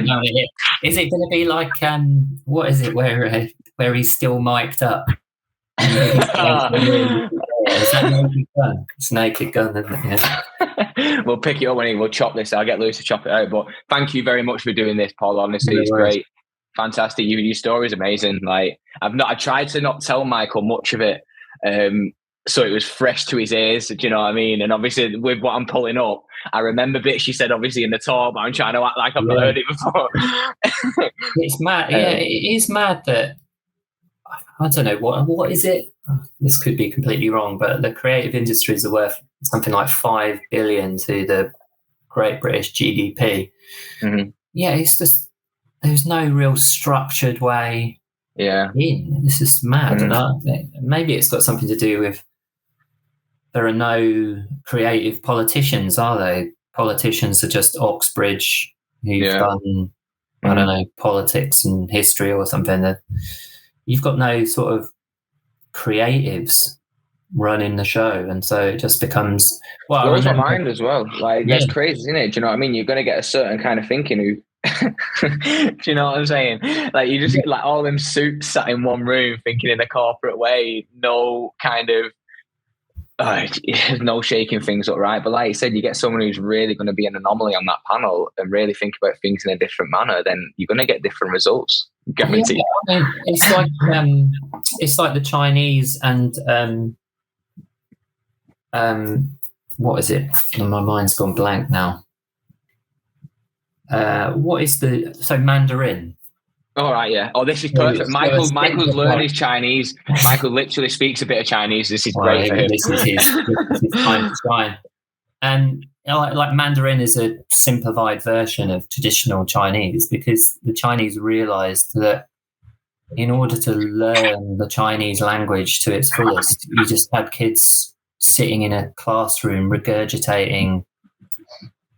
Is it going to be like, what is it, where he's still mic'd up? Is that Naked Gun? It's Naked Gun, isn't it? Yeah. We'll pick it up when we'll chop this. I'll get Lewis to chop it out. But thank you very much for doing this, Paul. Honestly, it's great. Fantastic. Your story is amazing. Like, I tried to not tell Michael much of it, so it was fresh to his ears. Do you know what I mean? And obviously, with what I'm pulling up, I remember bits she said, obviously in the talk, but I'm trying to act like I've not heard it before. It's mad. Yeah, it is mad that, I don't know, what is it? This could be completely wrong, but the creative industries are worth something like 5 billion to the Great British GDP. Mm-hmm. Yeah, it's just, there's no real structured way in. This is mad. Mm-hmm. And maybe it's got something to do with there are no creative politicians, are they? Politicians are just Oxbridge who've done, I don't know, politics and history or something. That you've got no sort of creatives running the show, and so it just becomes blows my mind as well. Like that's crazy, isn't it? Do you know what I mean? You're going to get a certain kind of thinking who. Do you know what I'm saying? Like you just get like all them suits sat in one room thinking in a corporate way, no kind of no shaking things up, right? But like you said, you get someone who's really going to be an anomaly on that panel and really think about things in a different manner, then you're going to get different results, guaranteed. Yeah, I mean, it's like the Chinese and what is it? My mind's gone blank now. What is Mandarin? All right, yeah. Oh, this is perfect. Michael's learned his Chinese. Michael literally speaks a bit of Chinese. This is great for him. This is his time to shine. And like Mandarin is a simplified version of traditional Chinese, because the Chinese realized that in order to learn the Chinese language to its fullest, you just had kids sitting in a classroom regurgitating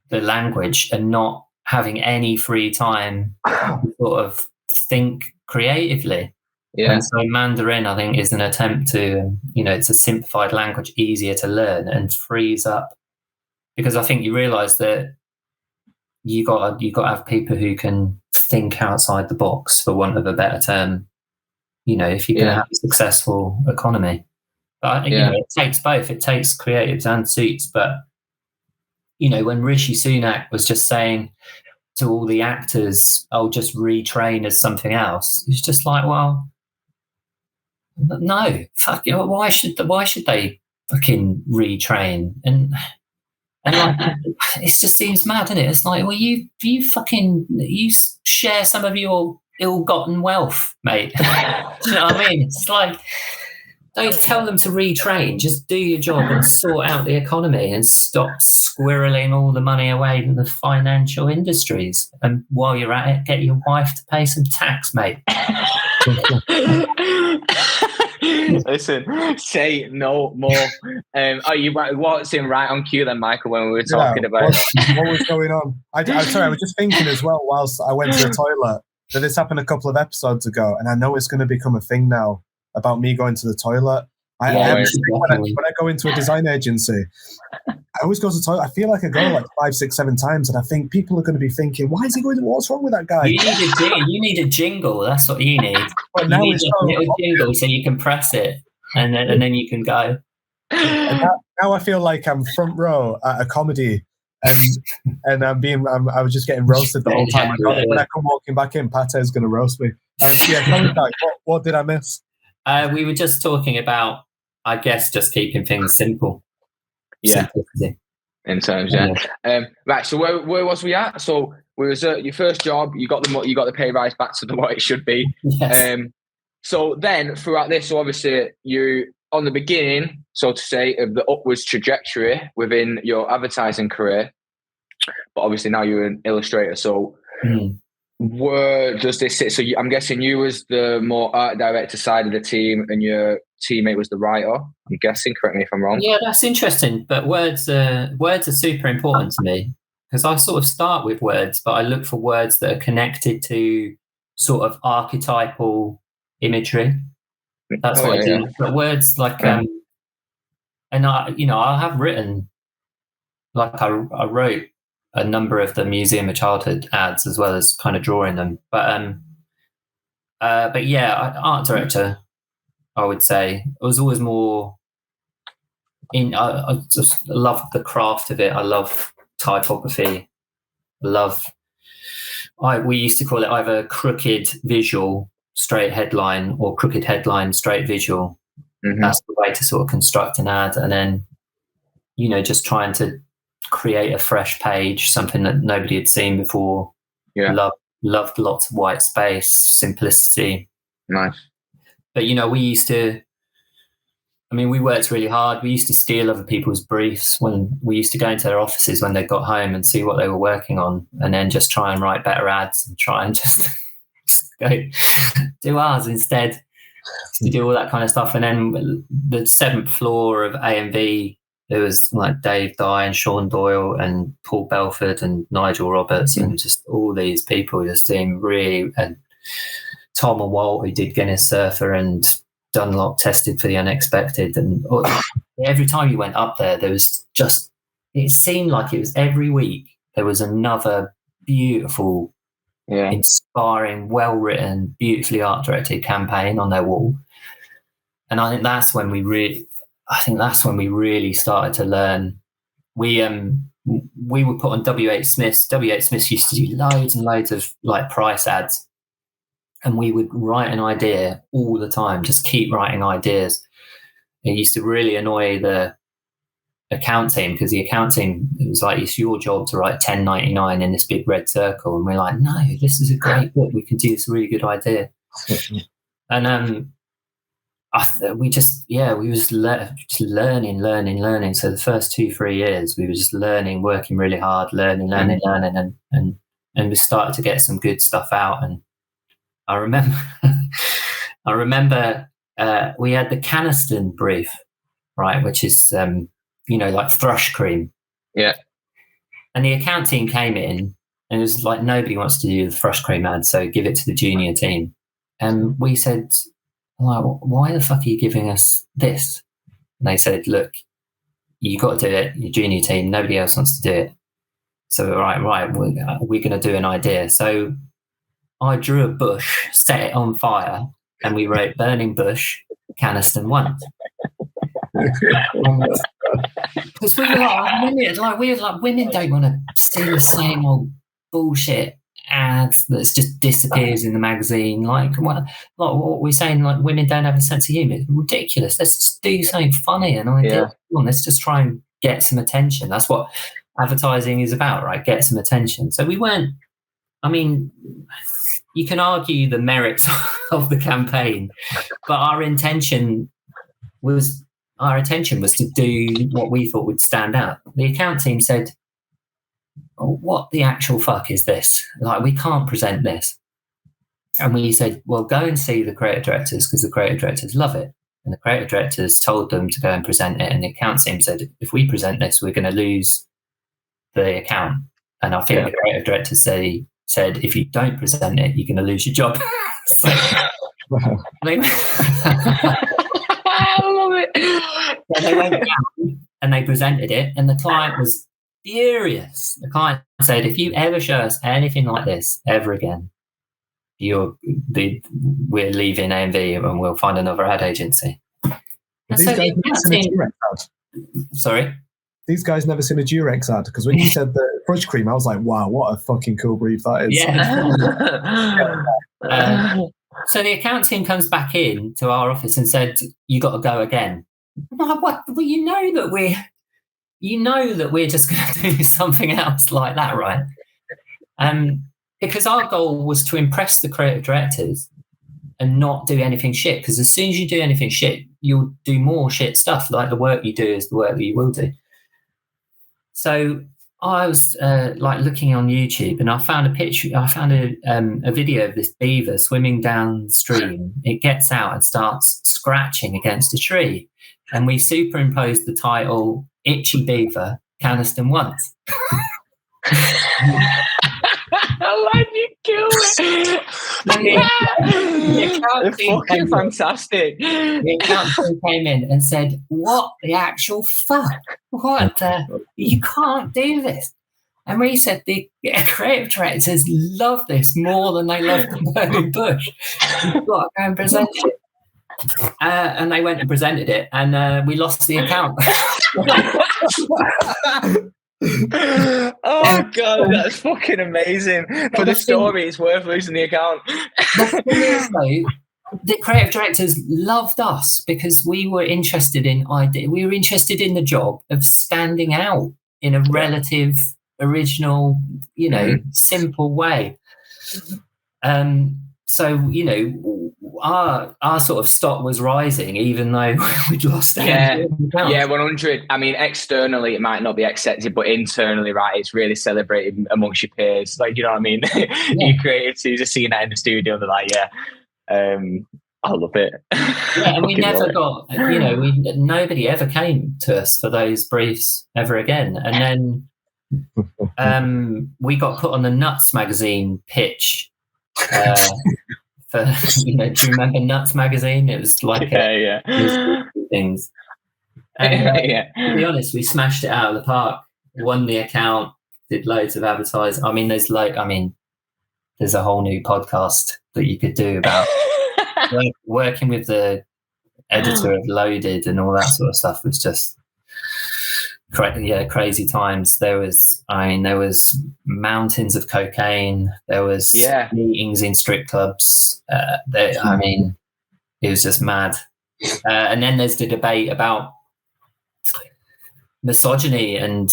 the language and not having any free time to sort of think creatively. Yeah. And so Mandarin, I think, is an attempt to, it's a simplified language, easier to learn and frees up, because I think you realize that you got to have people who can think outside the box, for want of a better term, if you're going to have a successful economy. But it takes both. It takes creatives and suits. But when Rishi Sunak was just saying to all the actors, "I'll just retrain as something else," it's just like, well, no, fuck, why should they fucking retrain? And like, it just seems mad, doesn't it? It's like, well, you share some of your ill-gotten wealth, mate. Do you know what I mean? It's like, don't tell them to retrain. Just do your job and sort out the economy and stop squirreling all the money away in the financial industries. And while you're at it, get your wife to pay some tax, mate. Listen, say no more. What's in right on cue then, Michael, when we were talking about what was going on? I was just thinking as well whilst I went to the toilet that this happened a couple of episodes ago, and I know it's going to become a thing now about me going to the toilet. When I go into a design agency, I always go to the toilet. I feel like I go like 5, 6, 7 times, and I think people are going to be thinking, "Why is he going? What's wrong with that guy?" You need a jingle. That's what you need. But now it's a little jingle so you can press it, and then you can go. And now I feel like I'm front row at a comedy, and I was just getting roasted the whole time. When I come walking back in, Pâté is going to roast me. What did I miss? We were just talking about, I guess, just keeping things simple. Yeah. Simplicity. In terms, right. So where was we at? So we was at your first job. You got the pay rise back to what it should be. Yes. So then throughout this, so obviously you on the beginning, so to say, of the upwards trajectory within your advertising career, but obviously now you're an illustrator. So. Where does this sit? So I'm guessing you was the more art director side of the team, and your teammate was the writer. I'm guessing. Correct me if I'm wrong. Yeah, that's interesting. But words are super important to me, because I sort of start with words, but I look for words that are connected to sort of archetypal imagery. That's what I do. Yeah. But words like and I have written, like I wrote a number of the Museum of Childhood ads as well as kind of drawing them. But yeah, art director, I would say. I was always more I just love the craft of it. I love typography. We used to call it either crooked visual, straight headline, or crooked headline, straight visual. Mm-hmm. That's the way to sort of construct an ad. And then, just trying to create a fresh page, something that nobody had seen before. Loved lots of white space, simplicity. Nice. But we worked really hard. We used to steal other people's briefs when we used to go into their offices when they got home and see what they were working on, and then just try and write better ads and try and just go do ours instead, to do all that kind of stuff. And then the 7th floor of AMV There was like Dave Dye and Sean Doyle and Paul Belford and Nigel Roberts and just all these people just doing really, and Tom and Walt, who did Guinness Surfer and Dunlop tested for the unexpected. And every time you went up there was just, it seemed like it was every week there was another beautiful, inspiring, well-written, beautifully art-directed campaign on their wall. And I think that's when we really started to learn. We would put on W.H. Smith's. W.H. Smith used to do loads and loads of like price ads. And we would write an idea all the time, just keep writing ideas. It used to really annoy the account team, because the account team, it was like, it's your job to write 10.99 in this big red circle. And we're like, no, this is a great book. We can do this really good idea. And we were just learning. So the first 2-3 years, we were just learning, working really hard, learning, and we started to get some good stuff out. And I remember we had the Caniston brief, right, which is like thrush cream. Yeah. And the account team came in, and it was like, nobody wants to do the thrush cream ad, so give it to the junior team. And we said, well, why the fuck are you giving us this? And they said, look, you got to do it, your junior team, nobody else wants to do it. So right, we're going to do an idea. So I drew a bush, set it on fire, and we wrote burning bush, Caniston once. Because we were like, women don't want to see the same old bullshit ads that just disappears in the magazine. Like what we're saying, like, women don't have a sense of humour. It's ridiculous. Let's just do something funny and idea. Yeah. Let's just try and get some attention. That's what advertising is about, right? Get some attention. So we weren't, I mean, you can argue the merits of the campaign, but our intention was to do what we thought would stand out. The account team said, what the actual fuck is this? Like, we can't present this. And we said, well, go and see the creative directors, because the creative directors love it. And the creative directors told them to go and present it. And the account team said, if we present this, we're going to lose the account. And I think the creative directors said, if you don't present it, you're going to lose your job. So, I love it. So they went down and they presented it, and the client was furious. The client said, if you ever show us anything like this ever again, we're leaving AMV and we'll find another ad agency. And so sorry? These guys never seen a Durex ad, because when you said the brush cream, I was like, wow, what a fucking cool brief that is. Yeah. So the account team comes back in to our office and said, you got to go again. I'm like, what? Well, you know that we're just going to do something else like that, right? Because our goal was to impress the creative directors and not do anything shit. Because as soon as you do anything shit, you'll do more shit stuff. Like, the work you do is the work that you will do. So I was looking on YouTube, and I found a picture. I found a video of this beaver swimming downstream. It gets out and starts scratching against a tree, and we superimposed the title "Itchy Beaver, Caniston Once." Why'd you kill it? It's fucking fantastic. The account team came in and said, what the actual fuck? You can't do this. And we said, the creative directors love this more than they love the burning bush. You've got to go and present it. And they went and presented it, and we lost the account. Oh god, that's fucking amazing. For the story, it's worth losing the account. The thing is, though, the creative directors loved us because we were interested in idea. We were interested in the job of standing out in a relative, original, simple way. So, our sort of stock was rising, even though we'd lost. Yeah, 100. I mean, externally it might not be accepted, but internally, right, it's really celebrated amongst your peers. Like, you know what I mean? You created to just seeing that in the studio, and they're like, I love it. Yeah, and we never got, nobody ever came to us for those briefs ever again. And then we got put on the Nuts magazine pitch. For do you remember Nuts magazine? It was like things. And to be honest, we smashed it out of the park. Won the account. Did loads of advertising. I mean, there's a whole new podcast that you could do about working with the editor of Loaded and all that sort of stuff. Was just crazy times. There was mountains of cocaine. There was meetings in strip clubs. I mean, it was just mad. And then there's the debate about misogyny and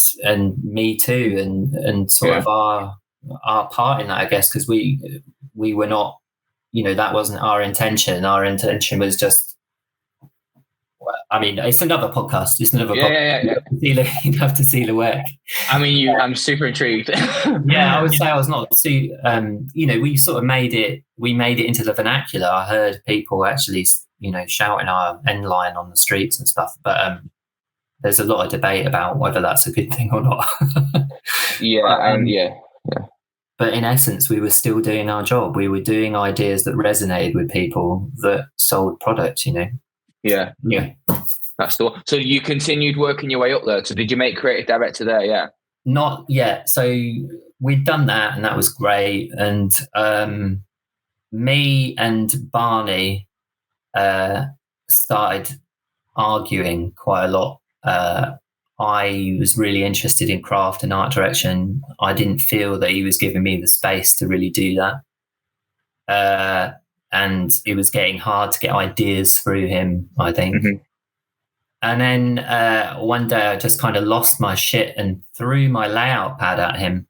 Me Too and sort of our part in that, I guess, because we were not, that wasn't our intention. Our intention was just, I mean, it's another podcast. It's another podcast. You'd have to see the work. I mean, I'm super intrigued. Yeah, I would say I was not too, we sort of made it into the vernacular. I heard people actually, shouting our end line on the streets and stuff, but there's a lot of debate about whether that's a good thing or not. But in essence, we were still doing our job. We were doing ideas that resonated with people that sold product, Yeah. That's the one. So you continued working your way up there. So did you make creative director there? Yeah. Not yet. So we'd done that and that was great. And me and Barney started arguing quite a lot. I was really interested in craft and art direction. I didn't feel that he was giving me the space to really do that. And it was getting hard to get ideas through him, I think. Mm-hmm. And then one day I just kind of lost my shit and threw my layout pad at him.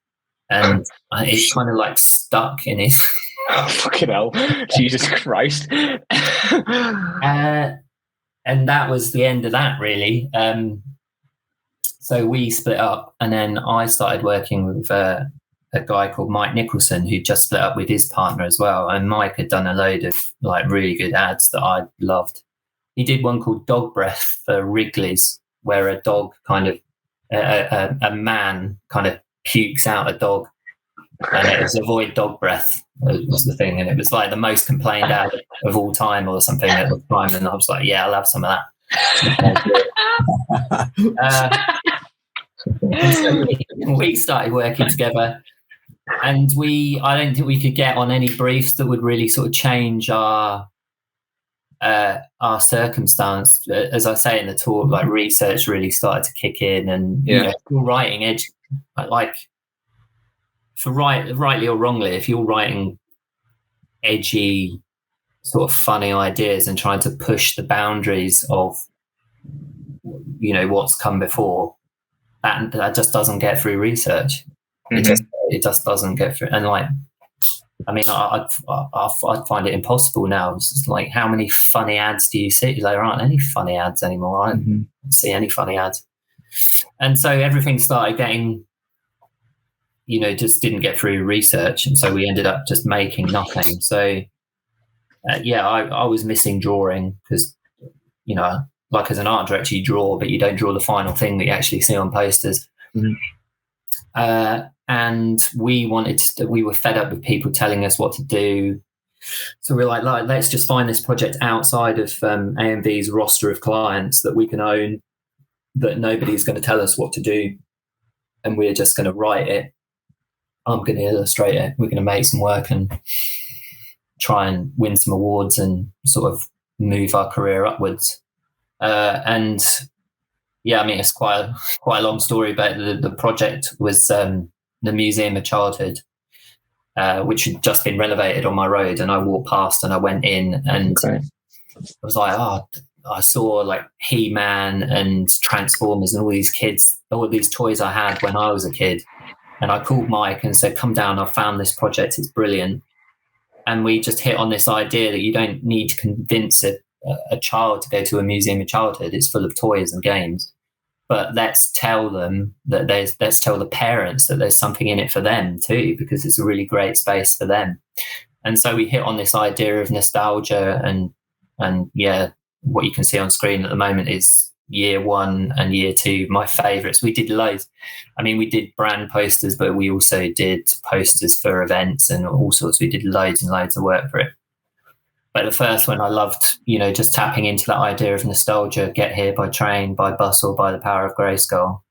And it kind of like stuck in his... Oh, fucking hell. Jesus Christ. And that was the end of that, really. So we split up, and then I started working with a guy called Mike Nicholson, who just split up with his partner as well. And Mike had done a load of like really good ads that I loved. He did one called Dog Breath for Wrigley's, where a dog kind of, a man kind of pukes out a dog, and it was avoid dog breath was the thing. And it was like the most complained ad of all time or something at the time. And I was like, yeah, I'll have some of that. So we started working together, and I don't think we could get on any briefs that would really sort of change our circumstance. As I say in the talk, like research really started to kick in, and writing edge, like for rightly or wrongly, if you're writing edgy, sort of funny ideas and trying to push the boundaries of what's come before, that just doesn't get through research. Mm-hmm. It just doesn't get through. And like, I mean, I'd find it impossible now. It's just like, how many funny ads do you see? There aren't any funny ads anymore. I don't see any funny ads. And so everything started getting, just didn't get through research. And so we ended up just making nothing. So I was missing drawing because, like as an art director, you draw, but you don't draw the final thing that you actually see on posters. Mm-hmm. And we were fed up with people telling us what to do. So we're like, let's just find this project outside of AMV's roster of clients that we can own, that nobody's going to tell us what to do. And we're just going to write it. I'm going to illustrate it. We're going to make some work and try and win some awards and sort of move our career upwards. And yeah, I mean, it's quite a long story, but the project was the Museum of Childhood, which had just been renovated on my road. And I walked past and I went in, and I was like, I saw like He-Man and Transformers and all these toys I had when I was a kid. And I called Mike and said, come down, I've found this project, it's brilliant. And we just hit on this idea that you don't need to convince a child to go to a museum of childhood. It's full of toys and games. But let's tell them that let's tell the parents that there's something in it for them too, because it's a really great space for them. And so we hit on this idea of nostalgia and And yeah, what you can see on screen at the moment is year 1 and year 2, my favourites. We did loads. I mean, we did brand posters, but we also did posters for events and all sorts. We did loads and loads of work for it. But the first one I loved, just tapping into that idea of nostalgia, get here by train, by bus, or by the power of Grayskull.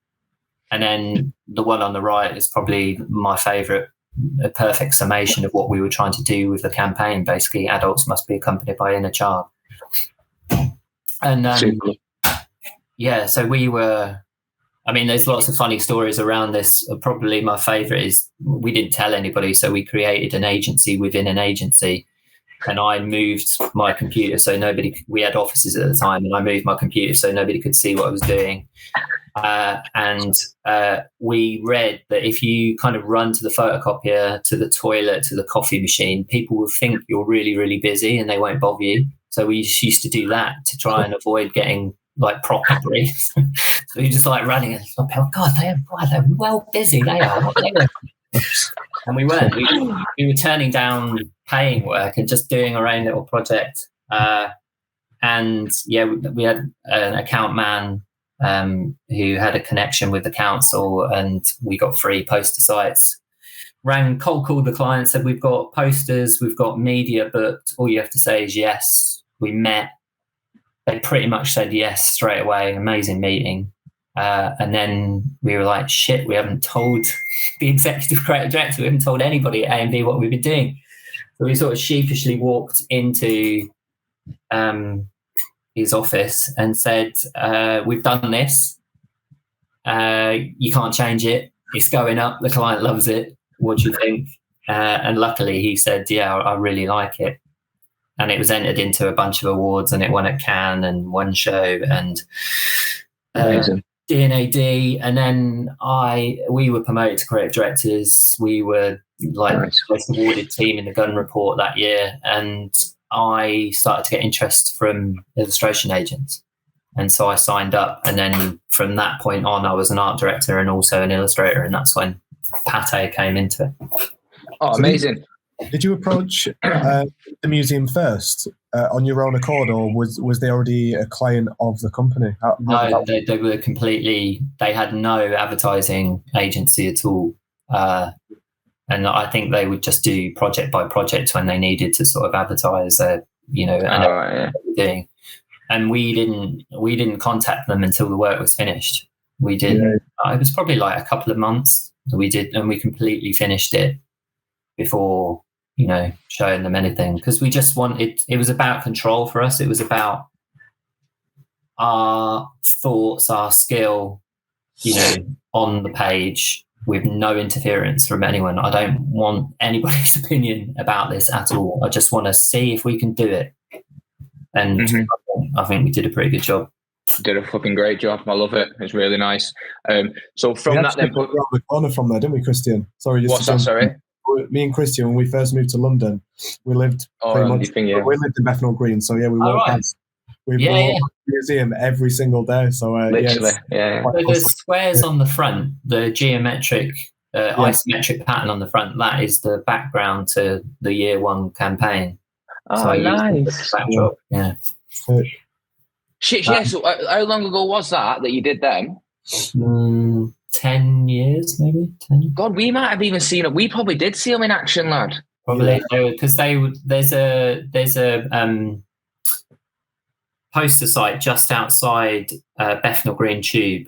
And then the one on the right is probably my favourite, a perfect summation of what we were trying to do with the campaign. Basically, adults must be accompanied by inner child. And so we were, there's lots of funny stories around this. Probably my favourite is we didn't tell anybody, so we created an agency within an agency. And I moved my computer so we had offices at the time, and I moved my computer so nobody could see what I was doing. And we read that if you kind of run to the photocopier, to the toilet, to the coffee machine, people will think you're really, really busy and they won't bother you. So we just used to do that to try and avoid getting like proper briefs. So we just like running and God, they're well busy. They are. And we weren't. We were turning down paying work and just doing our own little project. And yeah, we had an account man who had a connection with the council, and we got free poster sites. Cold called the client, said, we've got posters, we've got media booked. All you have to say is yes. We met. They pretty much said yes straight away. Amazing meeting. And then we were like, shit, we haven't told the executive creative director, we haven't told anybody at A&B what we've been doing. So we sort of sheepishly walked into his office and said, we've done this. You can't change it. It's going up. The client loves it. What do you think? And luckily he said, yeah, I really like it. And it was entered into a bunch of awards, and it won at Cannes and one show and d&ad. And then we were promoted to creative directors. We were like the most awarded team in the Gun Report that year. And I started to get interest from illustration agents. And so I signed up. And then from that point on, I was an art director and also an illustrator. And that's when Pâté came into it. Oh, amazing. Did you approach the museum first on your own accord, or was they already a client of the company? No, they were completely, they had no advertising agency at all. And I think they would just do project by project when they needed to sort of advertise, doing. And we didn't contact them until the work was finished. We did. Yeah. It was probably like a couple of months that we did, and we completely finished it before, showing them anything, because we just wanted, it was about control for us. It was about our thoughts, our skill, on the page with no interference from anyone. I don't want anybody's opinion about this at all. I just want to see if we can do it. And I think we did a pretty good job. Did a fucking great job. I love it. It's really nice. So from that, then around the corner from there, didn't we, Kristian? Sorry, what's that? Sorry. Me and Kristian, when we first moved to London, we lived pretty much. We lived in Bethnal Green, so yeah, we walked past. We walked past the museum every single day. So literally, So the squares on the front, the geometric, isometric pattern on the front, that is the background to the year 1 campaign. Oh, so nice. Yeah. Shit, yeah. So how long ago was that you did them? 10 years, maybe. 10. God, we might have even seen it. We probably did see them in action, lad. Probably, because there's a poster site just outside Bethnal Green Tube,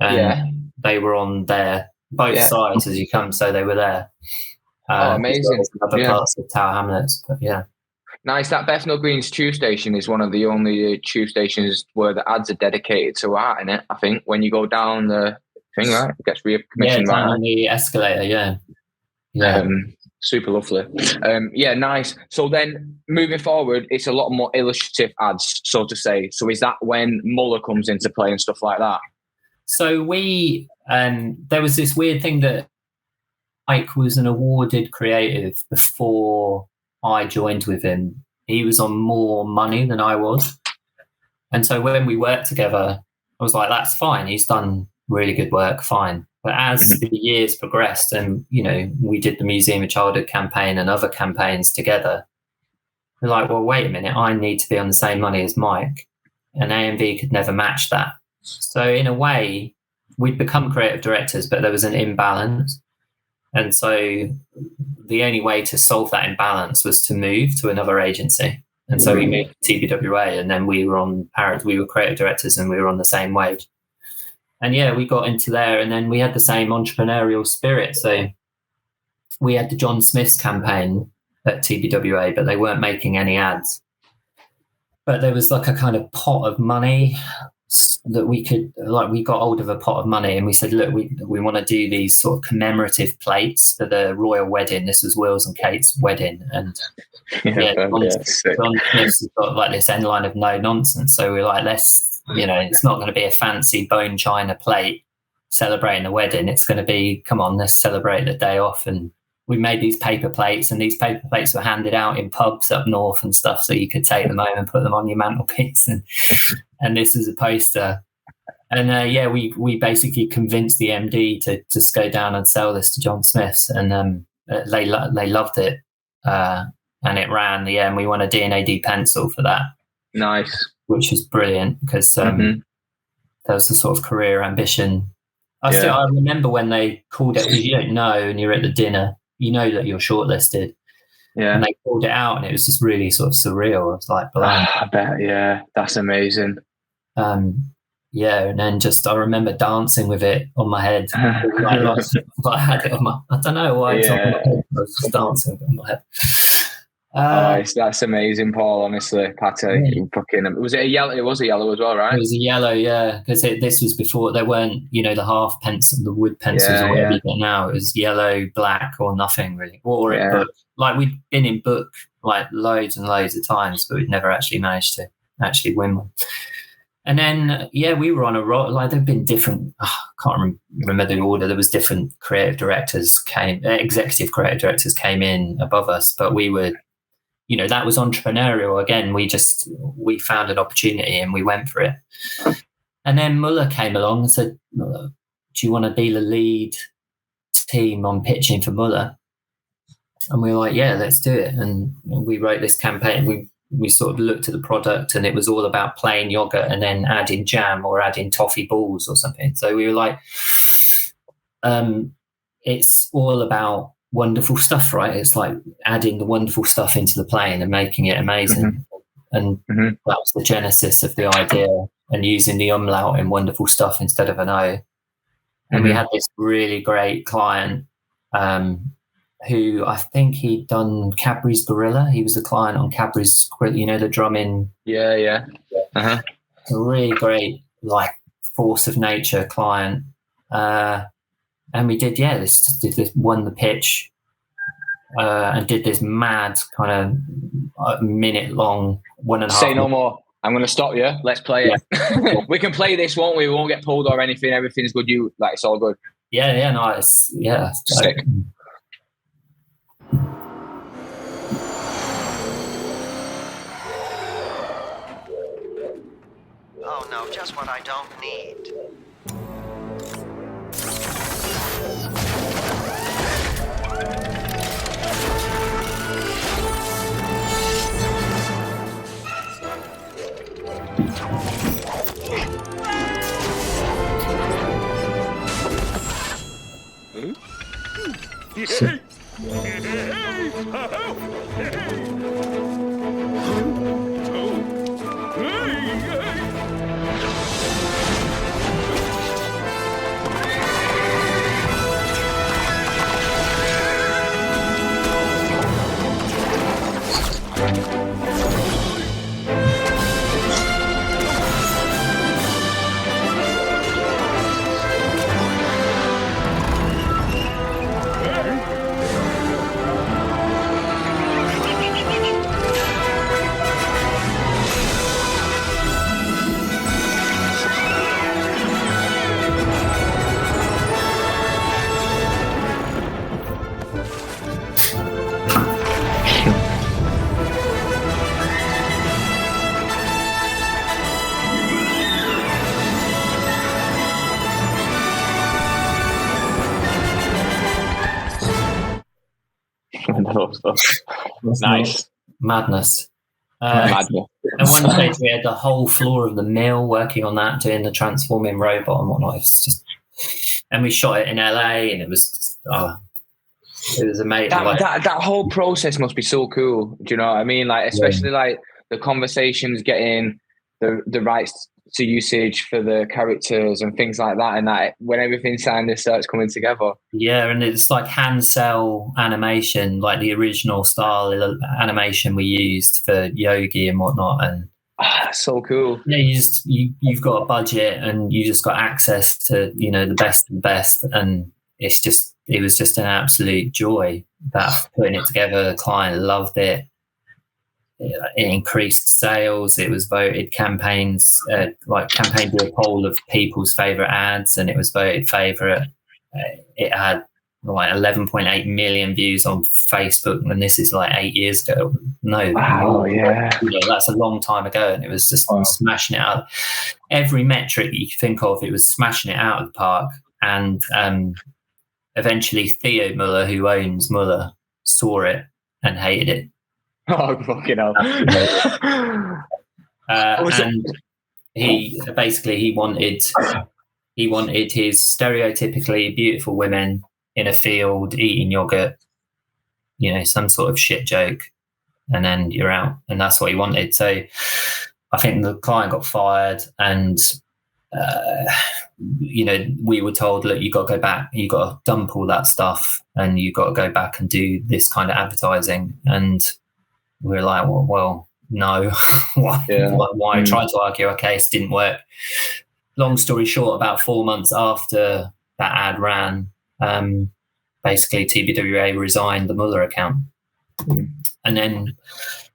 and they were on there, both sides as you come. So they were there. Amazing. Other parts of Tower Hamlets, but yeah. Nice. That Bethnal Green's tube station is one of the only tube stations where the ads are dedicated to art in it. I think when you go down the thing, right, it gets recommissioned. Yeah, down on the escalator. Yeah. Super lovely. Nice. So then moving forward, it's a lot more illustrative ads, so to say. So is that when Muller comes into play and stuff like that? So there was this weird thing that Mike was an awarded creative before I joined with him. He was on more money than I was. And so when we worked together, I was like, that's fine. He's done really good work, fine. But as the years progressed and, we did the Museum of Childhood campaign and other campaigns together, we're like, well, wait a minute, I need to be on the same money as Mike, and A and B could never match that. So in a way, we'd become creative directors, but there was an imbalance. And so the only way to solve that imbalance was to move to another agency. And so we moved to TBWA, and then we were creative directors, and we were on the same wage. And yeah, we got into there, and then we had the same entrepreneurial spirit. So we had the John Smith's campaign at TBWA, but they weren't making any ads. But there was like a kind of pot of money that we could, like, we got hold of a pot of money, and we said, look, we want to do these sort of commemorative plates for the royal wedding. This was Will's and Kate's wedding. And John Smith's got like this end line of no nonsense. So we're like, it's not going to be a fancy bone china plate celebrating the wedding. It's going to be, come on, let's celebrate the day off. And we made these paper plates, and these paper plates were handed out in pubs up north and stuff, so you could take them home and put them on your mantelpiece. And this is a poster. And we basically convinced the MD to just go down and sell this to John Smith's, and they loved it, and it ran. And we won a D&ad pencil for that. Nice, which was brilliant, because there was a sort of career ambition. I remember when they called it, because you don't know, and you're at the dinner, you know that you're shortlisted. Yeah. And they called it out, and it was just really sort of surreal. It was like, I bet, yeah, that's amazing. And then I remember dancing with it on my head. I had it on my, I don't know why it's on my head. I was just dancing with it on my head. That's amazing, Paul. Honestly, Pâté, fucking. Was it a yellow? It was a yellow as well, right? It was a yellow, yeah. Because this was before there weren't, the half pencil, the wood pencils, or whatever you got now. It was yellow, black, or nothing really. Or in book. Like, we'd been in book like loads and loads of times, but we'd never actually managed to actually win one. And then we were on a roll. Like, there've been different. I can't remember the order. There was different executive creative directors came in above us, but we were. That was entrepreneurial. Again, we found an opportunity and we went for it. And then Muller came along and said, do you want to be the lead team on pitching for Muller? And we were like, yeah, let's do it. And we wrote this campaign. We sort of looked at the product, and it was all about plain yogurt and then adding jam or adding toffee balls or something. So we were like, it's all about wonderful stuff, right? It's like adding the wonderful stuff into the plane and making it amazing. And that was the genesis of the idea, and using the umlaut in wonderful stuff instead of an O. And we had this really great client who, I think he'd done Cadbury's Gorilla. He was a client on Cadbury's, the drumming. Yeah. A really great, like, force of nature client. And we did, this won the pitch, and did this mad kind of minute long, 1.5. Say no more. I'm going to stop you. Let's play it. We can play this, won't we? We won't get pulled or anything. Everything's good. It's all good. Yeah, nice. Yeah. Sick. Oh no, just what I don't need. Nice. Madness. Madness. At one stage, we had the whole floor of the mill working on that, doing the transforming robot and whatnot. It's just, and we shot it in LA, and it was it was amazing. That whole process must be so cool. Do you know what I mean? Like, especially like the conversations, getting the rights to usage for the characters and things like that, and that when everything signed, this starts coming together. Yeah, and it's like hand cell animation, like the original style animation we used for Yogi and whatnot. And so cool. Yeah, you've got a budget, and you just got access to the best of the best, and it was just an absolute joy that putting it together. The client loved it. It increased sales. It was voted campaigns, Campaign did a poll of people's favorite ads, and it was voted favorite. It had like 11.8 million views on Facebook, and this is like 8 years ago. That's a long time ago, and it was just smashing it out. Every metric you could think of, it was smashing it out of the park. And eventually Theo Muller, who owns Muller, saw it and hated it. Oh, fucking hell. And he wanted his stereotypically beautiful women in a field eating yogurt, some sort of shit joke, and then you're out. And that's what he wanted. So I think the client got fired, and we were told, look, you got to go back, you got to dump all that stuff, and you got to go back and do this kind of advertising. And we were like, well, no. Why? I tried to argue our case, didn't work. Long story short, about 4 months after that ad ran, basically TBWA resigned the Muller account. And then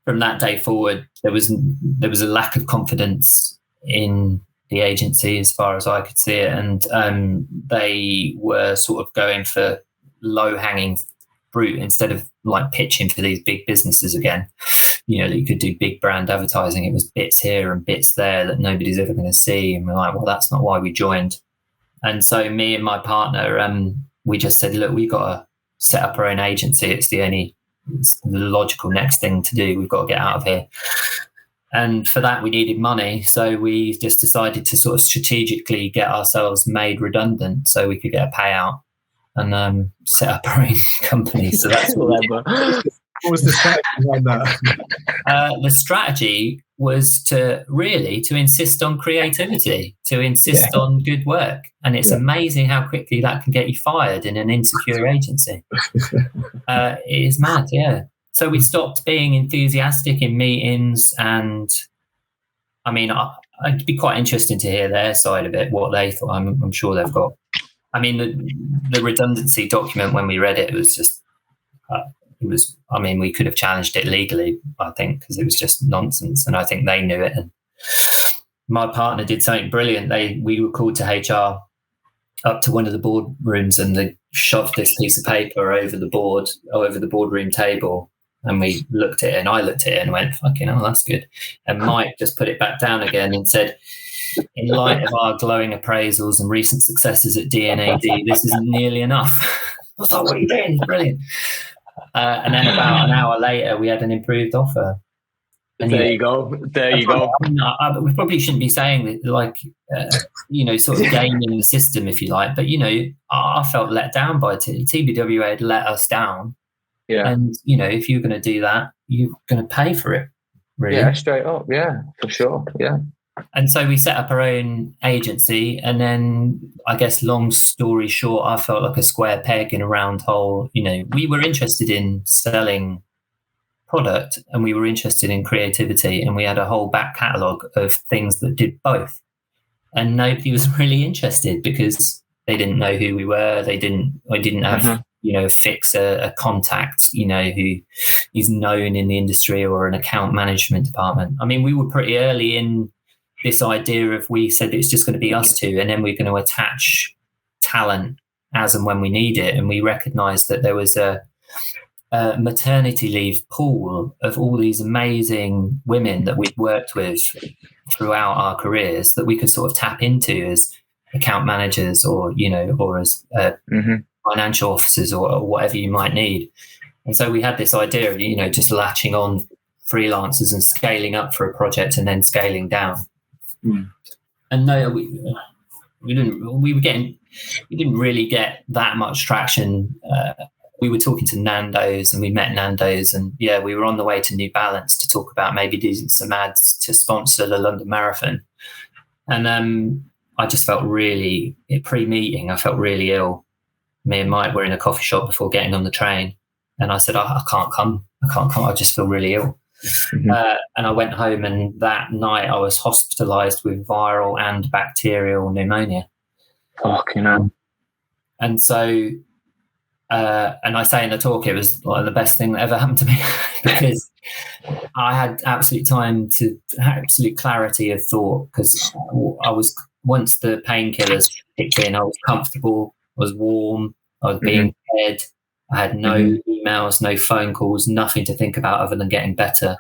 from that day forward, there was a lack of confidence in the agency as far as I could see it, and they were sort of going for low-hanging fruit instead of like pitching for these big businesses again, that you could do big brand advertising. It was bits here and bits there that nobody's ever going to see, and we're like, well, that's not why we joined. And so me and my partner, we just said, look, we got to set up our own agency. It's the logical next thing to do. We've got to get out of here. And for that, we needed money. So we just decided to sort of strategically get ourselves made redundant so we could get a payout and set up our own company. So that's what we did. What was the strategy behind that? The strategy was to insist on creativity, to insist on good work. And it's amazing how quickly that can get you fired in an insecure agency. It is mad, yeah. So we stopped being enthusiastic in meetings, and I mean, I'd be quite interested to hear their side of it, what they thought. I'm sure they've got. I mean, the redundancy document, when we read it, it was just, we could have challenged it legally, I think, because it was just nonsense, and I think they knew it. And my partner did something brilliant. We were called to HR up to one of the boardrooms, and they shoved this piece of paper over the boardroom table. And we looked at it, and I looked at it and went, fucking hell, that's good. And Mike just put it back down again and said, in light of our glowing appraisals and recent successes at D&ad, this isn't nearly enough. I was like, what are you doing? It's brilliant. And then about an hour later, we had an improved offer. And there you go. We probably shouldn't be saying that, sort of gaming the system, if you like. But, I felt let down by TBWA had let us down. Yeah. And, if you're going to do that, you're going to pay for it, really. Yeah, straight up. Yeah, for sure. Yeah. And so we set up our own agency. And then, I guess, long story short, I felt like a square peg in a round hole. We were interested in selling product, and we were interested in creativity, and we had a whole back catalogue of things that did both. And nobody was really interested because they didn't know who we were. I didn't have... fix a contact, who is known in the industry, or an account management department. I mean, we were pretty early in this idea of, we said it's just going to be us two, and then we're going to attach talent as and when we need it. And we recognized that there was a maternity leave pool of all these amazing women that we'd worked with throughout our careers that we could sort of tap into as account managers, or as financial officers, or whatever you might need. And so we had this idea of, just latching on freelancers and scaling up for a project and then scaling down. And no, we didn't really get that much traction. We were talking to Nando's, and we met Nando's, and we were on the way to New Balance to talk about maybe doing some ads to sponsor the London Marathon. And I just felt really, pre-meeting, I felt really ill. Me and Mike were in a coffee shop before getting on the train, and I said, I can't come. I just feel really ill. And I went home, and that night I was hospitalised with viral and bacterial pneumonia. Fucking hell. And so, and I say in the talk, it was like the best thing that ever happened to me because I had absolute clarity of thought, because I was, once the painkillers kicked in, I was comfortable, I was warm, I was being fed, I had no emails, no phone calls, nothing to think about other than getting better.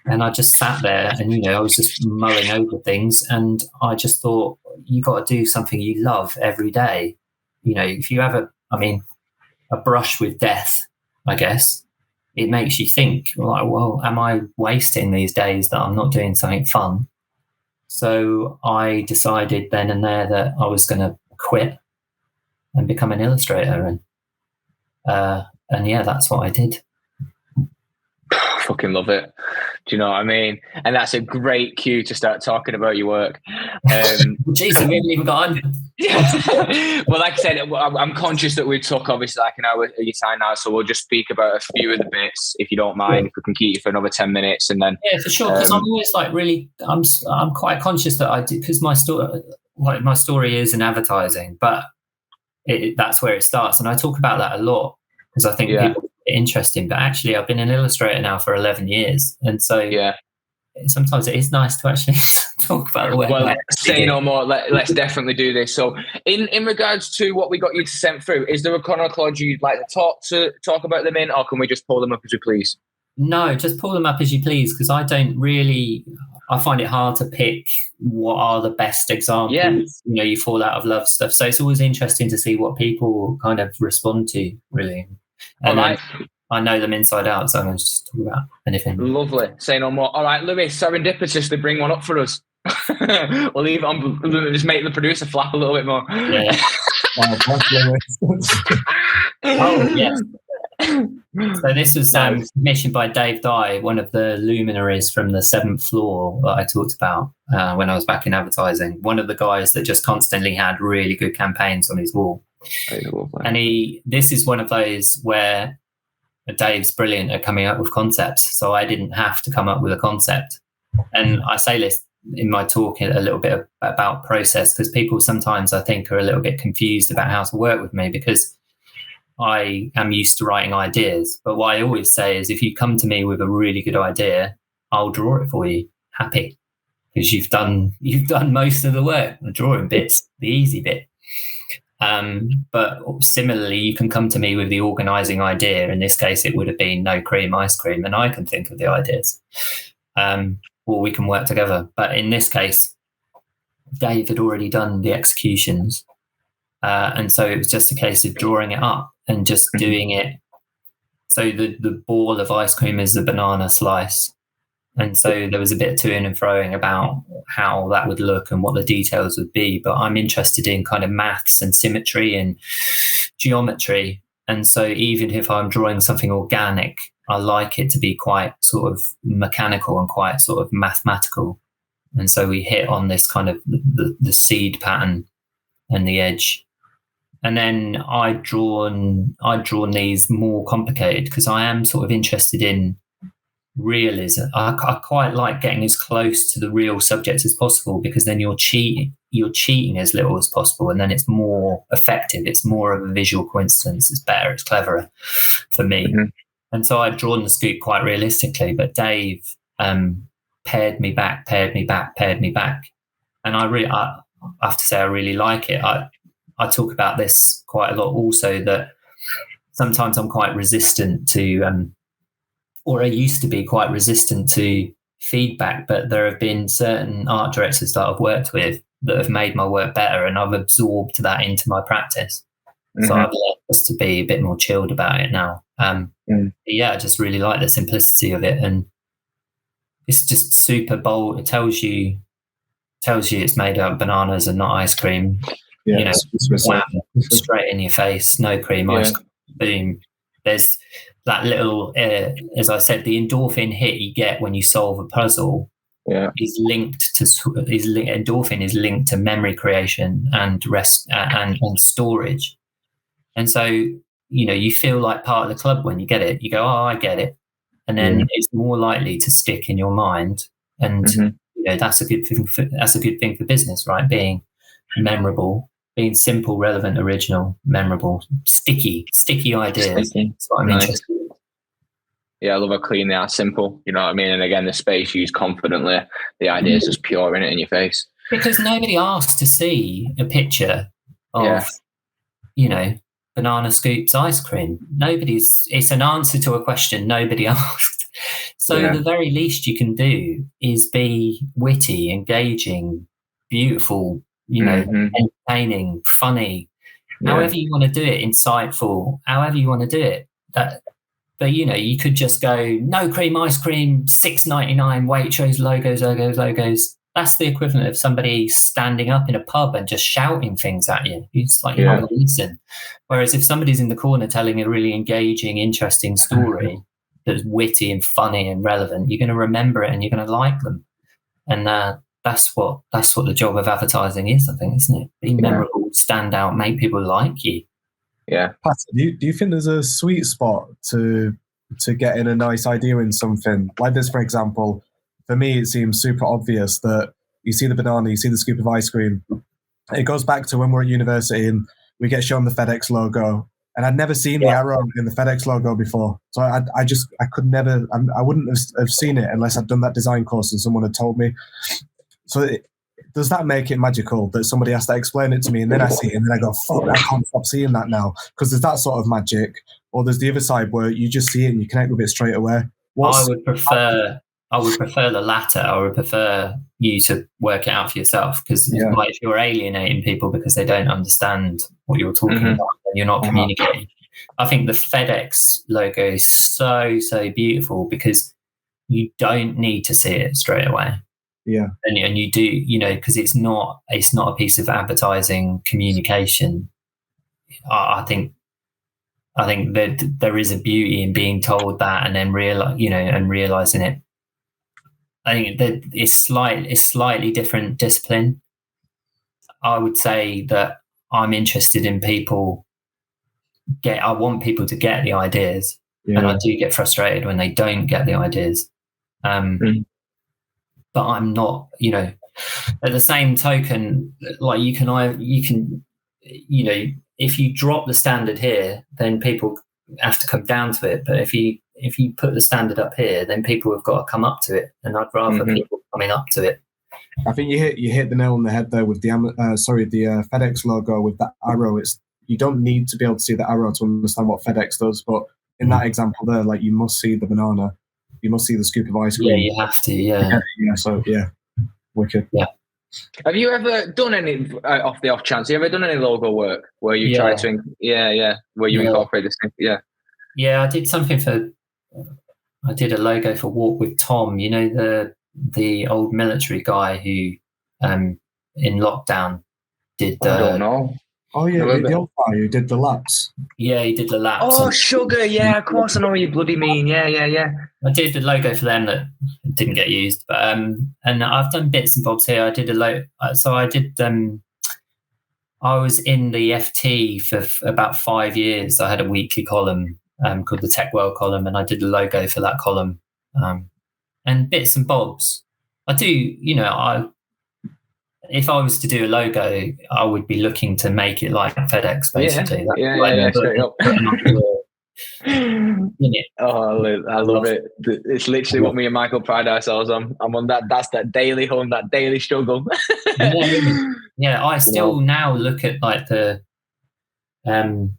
And I just sat there and, I was just mulling over things, and I just thought, you got to do something you love every day. If you have a brush with death, I guess, it makes you think, like, well, am I wasting these days that I'm not doing something fun? So I decided then and there that I was going to quit and become an illustrator. And that's what I did. Fucking love it. Do you know what I mean? And that's a great cue to start talking about your work. Jeez, we haven't even got on. Well, like I said, I'm conscious that we took obviously like an hour of your time now, so we'll just speak about a few of the bits, if you don't mind. If we can keep you for another 10 minutes, and then for sure. Because I'm always like I'm quite conscious that I do, because my story is in advertising, but that's where it starts, and I talk about that a lot because I think people find it interesting. But actually, I've been an illustrator now for 11 years, and so sometimes it is nice to actually talk about the way. Well, say no more. Let's definitely do this. So, in regards to what we got you to send through, is there a chronology you'd like to talk about them in, or can we just pull them up as we please? No, just pull them up as you please, because I find it hard to pick what are the best examples. Yeah. You fall out of love stuff. So it's always interesting to see what people kind of respond to, really. And I know them inside out, so I'm going to just talk about anything. Lovely. Say no more. All right, Louis, serendipitously bring one up for us. We'll leave it on. Just make the producer flap a little bit more. Yeah. Oh, yes. So this was commissioned by Dave Dye, one of the luminaries from the 7th floor that I talked about when I was back in advertising. One of the guys that just constantly had really good campaigns on his wall. And this is one of those where Dave's brilliant at coming up with concepts, so I didn't have to come up with a concept. And I say this in my talk a little bit about process, because people sometimes, I think, are a little bit confused about how to work with me, because I am used to writing ideas. But what I always say is, if you come to me with a really good idea, I'll draw it for you, happy, because you've done most of the work, the drawing bit's the easy bit. But similarly, you can come to me with the organising idea. In this case, it would have been no cream, ice cream, and I can think of the ideas. Or we can work together. But in this case, Dave had already done the executions. And so it was just a case of drawing it up and just doing it. So the ball of ice cream is the banana slice. And so there was a bit of toing and froing about how that would look and what the details would be. But I'm interested in kind of maths and symmetry and geometry. And so even if I'm drawing something organic, I like it to be quite sort of mechanical and quite sort of mathematical. And so we hit on this kind of the seed pattern and the edge. And then I'd drawn these more complicated, because I am sort of interested in realism. I quite like getting as close to the real subject as possible, because then you're cheating as little as possible, and then it's more effective. It's more of a visual coincidence. It's better. It's cleverer for me. Mm-hmm. And so I'd drawn the scoop quite realistically, but Dave paired me back. And I have to say I really like it. I talk about this quite a lot also, that sometimes I'm quite resistant to or I used to be quite resistant to feedback, but there have been certain art directors that I've worked with that have made my work better, and I've absorbed that into my practice. Mm-hmm. So I've learned just to be a bit more chilled about it now. I just really like the simplicity of it, and it's just super bold. It tells you it's made out of bananas and not ice cream. Yeah, you know, wham, straight in your face, no cream, ice cream, boom. There's that little, as I said, the endorphin hit you get when you solve a puzzle is linked to endorphin is linked to memory creation and rest and storage. And so, you know, you feel like part of the club when you get it. You go, oh, I get it, and then it's more likely to stick in your mind. And you know, that's a good thing. That's a good thing for business, right? Being memorable, being simple, relevant, original, memorable, sticky ideas. That's what I'm interested in. Yeah, I love how clean they are, simple. You know what I mean? And again, the space used confidently. The idea is just pure in your face. Because nobody asked to see a picture of, you know, banana scoops ice cream. It's an answer to a question nobody asked. So the very least you can do is be witty, engaging, beautiful, you know, entertaining, funny, however you want to do it, insightful, however you want to do it. But, you know, you could just go, no cream ice cream, $6.99, Waitrose, logos. That's the equivalent of somebody standing up in a pub and just shouting things at you. It's like, you're not going to listen. Whereas if somebody's in the corner telling a really engaging, interesting story that's witty and funny and relevant, you're going to remember it and you're going to like them. And that's what the job of advertising is, I think, isn't it? Be memorable, stand out, make people like you. Yeah. Pat, do you think there's a sweet spot to getting a nice idea in something? Like this, for example, for me, it seems super obvious that you see the banana, you see the scoop of ice cream. It goes back to when we're at university and we get shown the FedEx logo. And I'd never seen the arrow in the FedEx logo before. So I wouldn't have seen it unless I'd done that design course and someone had told me. So does that make it magical that somebody has to explain it to me and then I see it and then I go, fuck, I can't stop seeing that now? Because there's that sort of magic. Or there's the other side where you just see it and you connect with it straight away. I would prefer the latter. I would prefer you to work it out for yourself, because like, if you're alienating people because they don't understand what you're talking about, then you're not communicating. I think the FedEx logo is so beautiful because you don't need to see it straight away. Yeah, and you do, you know, because it's not a piece of advertising communication. I think that there is a beauty in being told that and then realizing it. I think that it's slightly different discipline. I would say that I'm interested in people I want people to get the ideas, and I do get frustrated when they don't get the ideas. But I'm not, you know, at the same token, like you can, you know, if you drop the standard here, then people have to come down to it. But if you put the standard up here, then people have got to come up to it. And I'd rather people coming up to it. I think you hit the nail on the head there with the FedEx logo with that arrow. You don't need to be able to see the arrow to understand what FedEx does. But in that example there, like, you must see the banana. You must see the scoop of ice cream. Yeah, you have to, yeah. So, wicked. Yeah. Have you ever done any, off the off chance, have you ever done any logo work where you try to, where you incorporate this thing? Yeah. Yeah, I did a logo for Walk with Tom, you know, the old military guy who, in lockdown, did I don't know. Oh, yeah, the old guy who did the laps. Yeah, he did the laps. Oh, Sugar, yeah, of course I know what you bloody mean. Yeah. I did the logo for them that didn't get used, but and I've done bits and bobs here. I did I was in the FT for about 5 years. I had a weekly column called the Tech World column, and I did the logo for that column, and bits and bobs. I do, you know, if I was to do a logo, I would be looking to make it like FedEx, basically. Straight up. Oh, I love it. It's literally what me and Michael pride ourselves on. I'm on that. That's that daily hunt, that daily struggle. I still now look at like the the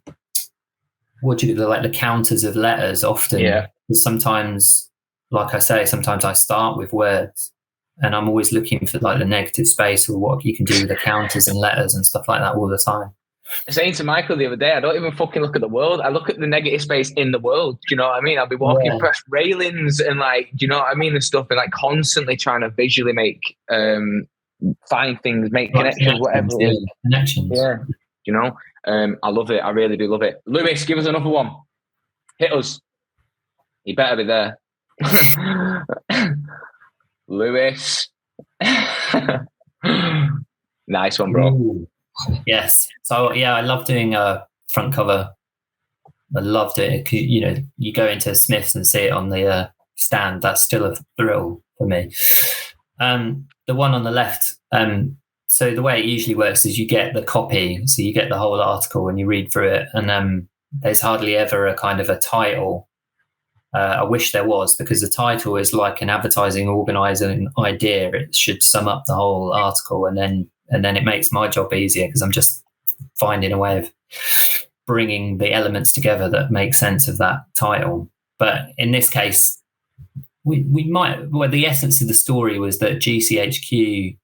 counters of letters often. Yeah. Because sometimes, like I say, sometimes I start with words. And I'm always looking for like the negative space or what you can do with the counters and letters and stuff like that all the time. saying to Michael the other day, I don't even fucking look at the world. I look at the negative space in the world. Do you know what I mean? I'll be walking past railings and like, do you know what I mean? And stuff, and like constantly trying to visually make, find things, make connections, whatever. Connections. Yeah. You know, I love it. I really do love it. Lewis, give us another one. Hit us. You better be there. Lewis. Nice one, bro. Ooh. Yes. So yeah, I love doing a front cover. I loved it. You know, you go into Smith's and see it on the stand. That's still a thrill for me. The one on the left. So the way it usually works is you get the copy, so you get the whole article and you read through it, and there's hardly ever a kind of a title. I wish there was, because the title is like an advertising organising idea. It should sum up the whole article, and then it makes my job easier because I'm just finding a way of bringing the elements together that make sense of that title. But in this case, we might. Well, the essence of the story was that GCHQ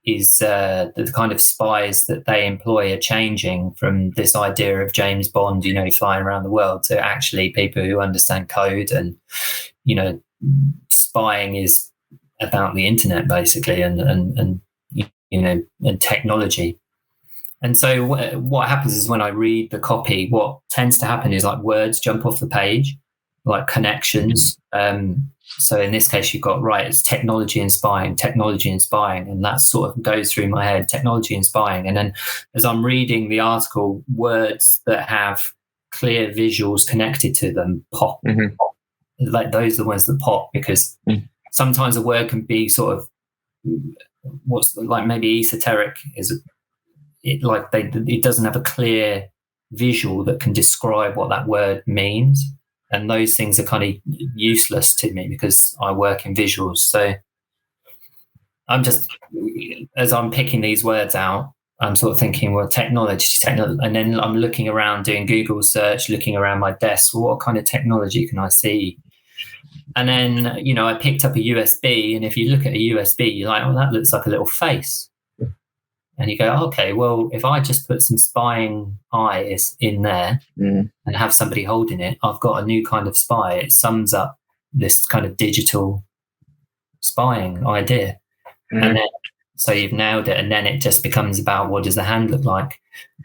is the kind of spies that they employ are changing from this idea of James Bond, you know, flying around the world, to actually people who understand code. And, you know, spying is about the internet basically, and you know, and technology. And so what happens is when I read the copy, what tends to happen is like words jump off the page, like connections. So in this case, you've got, right, it's technology and spying, and that sort of goes through my head, technology and spying. And then as I'm reading the article, words that have clear visuals connected to them pop. Like those are the ones that pop, because sometimes a word can be sort of what's like maybe esoteric, is it like it doesn't have a clear visual that can describe what that word means. And those things are kind of useless to me because I work in visuals. So I'm just, as I'm picking these words out, I'm sort of thinking, well, technology. And then I'm looking around doing Google search, looking around my desk. Well, what kind of technology can I see? And then, you know, I picked up a USB. And if you look at a USB, you're like, oh, that looks like a little face. And you go, okay, well, if I just put some spying eyes in there and have somebody holding it, I've got a new kind of spy. It sums up this kind of digital spying idea. And then, so you've nailed it. And then it just becomes about, what does the hand look like?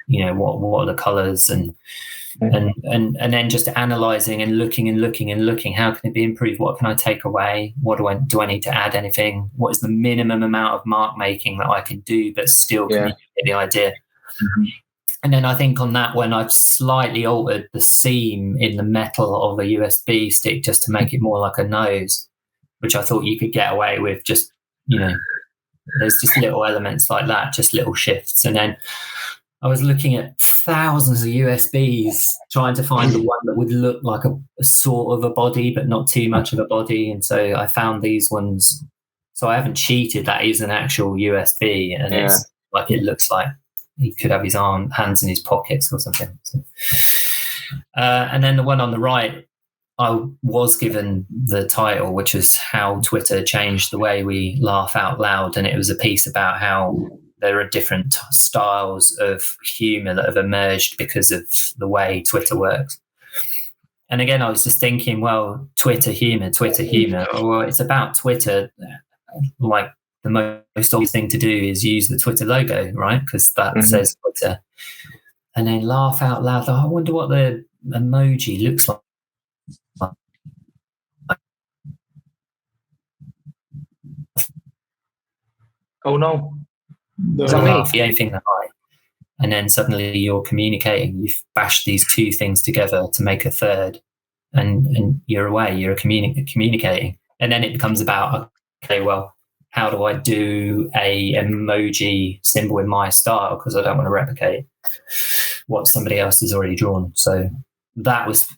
You know, what are the colors? And then just analyzing and looking. How can it be improved? What can I take away? What do I need to add anything? What is the minimum amount of mark making that I can do, but still communicate the idea? And then I think on that one, I've slightly altered the seam in the metal of a USB stick just to make it more like a nose, which I thought you could get away with. Just, you know, there's just little elements like that, just little shifts. And then I was looking at thousands of USBs trying to find the one that would look like a sort of a body, but not too much of a body. And so I found these ones. So I haven't cheated. That is an actual USB. And it's like, it looks like he could have his hands in his pockets or something. So, and then the one on the right, I was given the title, which is How Twitter Changed the Way We Laugh Out Loud. And it was a piece about how there are different styles of humor that have emerged because of the way Twitter works. And again, I was just thinking, well, Twitter humor. Well, it's about Twitter. Like the most obvious thing to do is use the Twitter logo, right? Because that says Twitter. And then laugh out loud. I wonder what the emoji looks like. Oh no. Anything that high, and then suddenly you're communicating. You've bashed these two things together to make a third, and you're away. You're communicating, and then it becomes about, okay, well, how do I do a emoji symbol in my style, because I don't want to replicate what somebody else has already drawn. So that was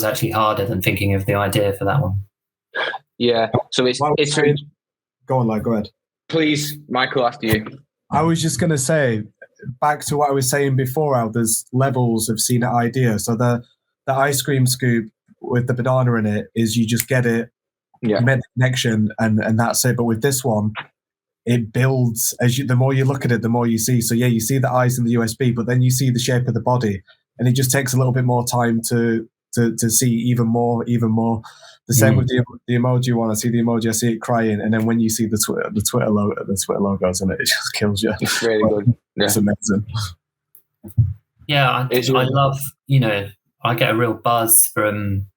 actually harder than thinking of the idea for that one. Yeah. So it's go on, go ahead. Please, Michael, after you. I was just going to say, back to what I was saying before, how there's levels of seeing an idea. So the ice cream scoop with the banana in it is you just get it, you make the connection, and that's it. But with this one, it builds the more you look at it, the more you see. So yeah, you see the eyes in the USB, but then you see the shape of the body, and it just takes a little bit more time to see even more. The same with the emoji one. I see the emoji, I see it crying, and then when you see the Twitter logos on it, it just kills you. It's really good. Yeah. It's amazing. Yeah, I love, I get a real buzz from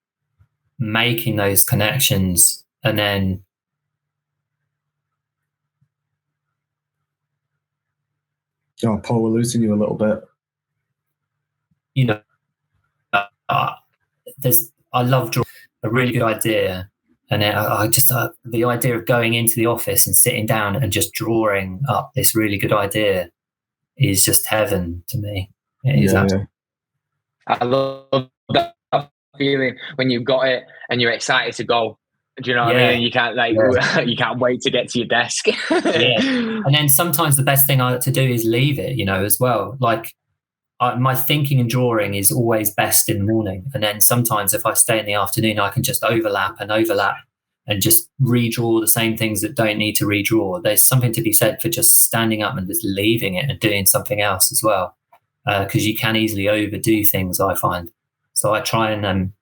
making those connections, and then Paul, we're losing you a little bit. I love drawing a really good idea, and I just the idea of going into the office and sitting down and just drawing up this really good idea is just heaven to me. It is. Yeah. I love that feeling when you've got it and you're excited to go. Do you know what I mean? And you can't you can't wait to get to your desk. And then sometimes the best thing I like to do is leave it, as well. Like my thinking and drawing is always best in the morning, and then sometimes if I stay in the afternoon, I can just overlap and just redraw the same things that don't need to redraw. There's something to be said for just standing up and just leaving it and doing something else as well, because you can easily overdo things, I find. So I try and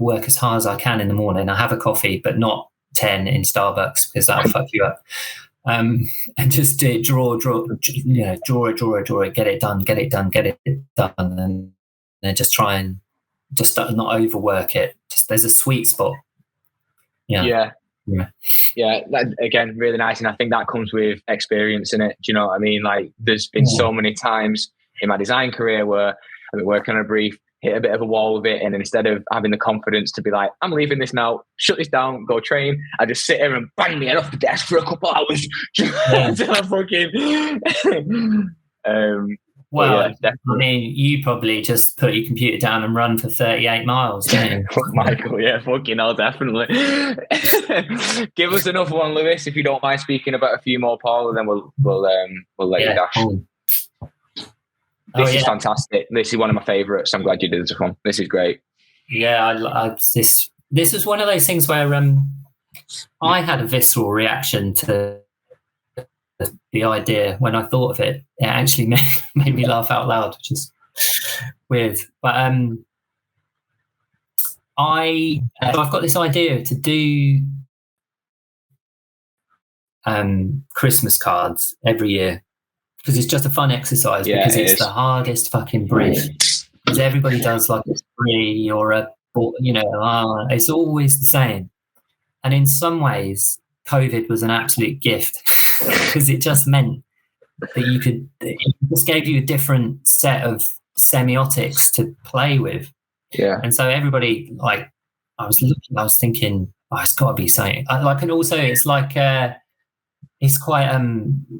work as hard as I can in the morning. I have a coffee, but not 10 in Starbucks, because that'll fuck you up. And just draw it, get it done, and then just try and just not overwork it. Just there's a sweet spot. Yeah. That, again, really nice, and I think that comes with experience in it. Do you know what I mean? Like, there's been so many times in my design career where I've been working on a brief, hit a bit of a wall with it, and instead of having the confidence to be like, I'm leaving this now, shut this down, go train, I just sit here and bang my head off the desk for a couple of hours until I fucking you probably just put your computer down and run for 38 miles, don't you? Fuck Michael, fucking hell, definitely. Give us another one, Lewis, if you don't mind speaking about a few more, Paul, and then we'll let you dash. Cool. This is fantastic. This is one of my favourites. I'm glad you did this one. This is great. Yeah, this was one of those things where I had a visceral reaction to the idea when I thought of it. It actually made me laugh out loud, which is weird. But I've got this idea to do Christmas cards every year, because it's just a fun exercise, because it's the hardest fucking brief. Because everybody does like a 3 or a 4, it's always the same. And in some ways, COVID was an absolute gift, because it just meant that it just gave you a different set of semiotics to play with. Yeah. And so everybody, like, I was thinking, it's got to be something. And also it's like, it's quite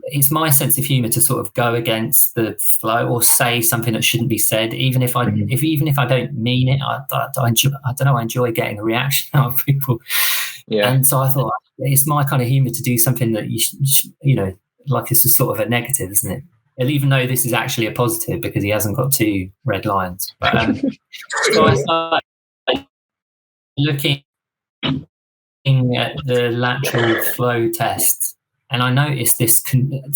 it's my sense of humor to sort of go against the flow or say something that shouldn't be said, even if I don't mean it. I enjoy getting a reaction out of people. And so I thought, it's my kind of humor to do something that like it's a sort of a negative, isn't it? And even though this is actually a positive, because he hasn't got 2 red lines. But so I started looking at the lateral flow test, and I noticed this control,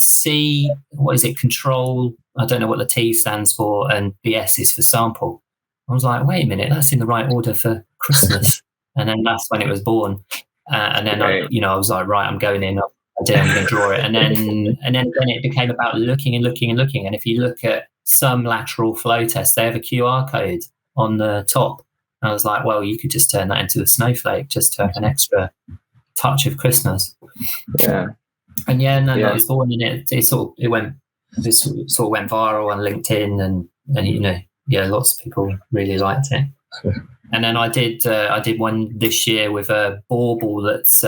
I don't know what the T stands for, and BS is for sample. I was like, wait a minute, that's in the right order for Christmas. And then that's when it was born. And then I was like, right, I'm going in, I'm going to draw it. And then it became about looking and looking and looking. And if you look at some lateral flow tests, they have a QR code on the top. And I was like, well, you could just turn that into a snowflake just to have an extra touch of Christmas. Yeah. And I was born in it. It sort of went viral on LinkedIn, and lots of people really liked it. And then I did one this year with a bauble that's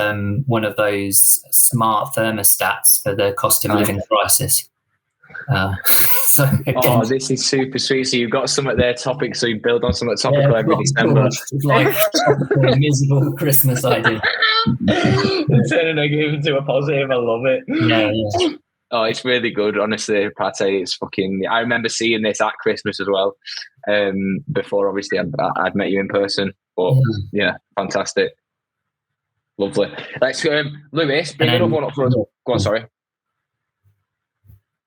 one of those smart thermostats for the cost of living crisis. So again, this is super sweet. So you've got something there topic, so you build on something topical every December. It's like a miserable Christmas idea. Turning a negative into a positive. I love it. Yeah. Oh, it's really good, honestly, Pâté. It's fucking. I remember seeing this at Christmas as well. Before obviously I'd met you in person, but yeah, fantastic. Lovely. Let's Lewis, bring another one up for us. Go on, sorry.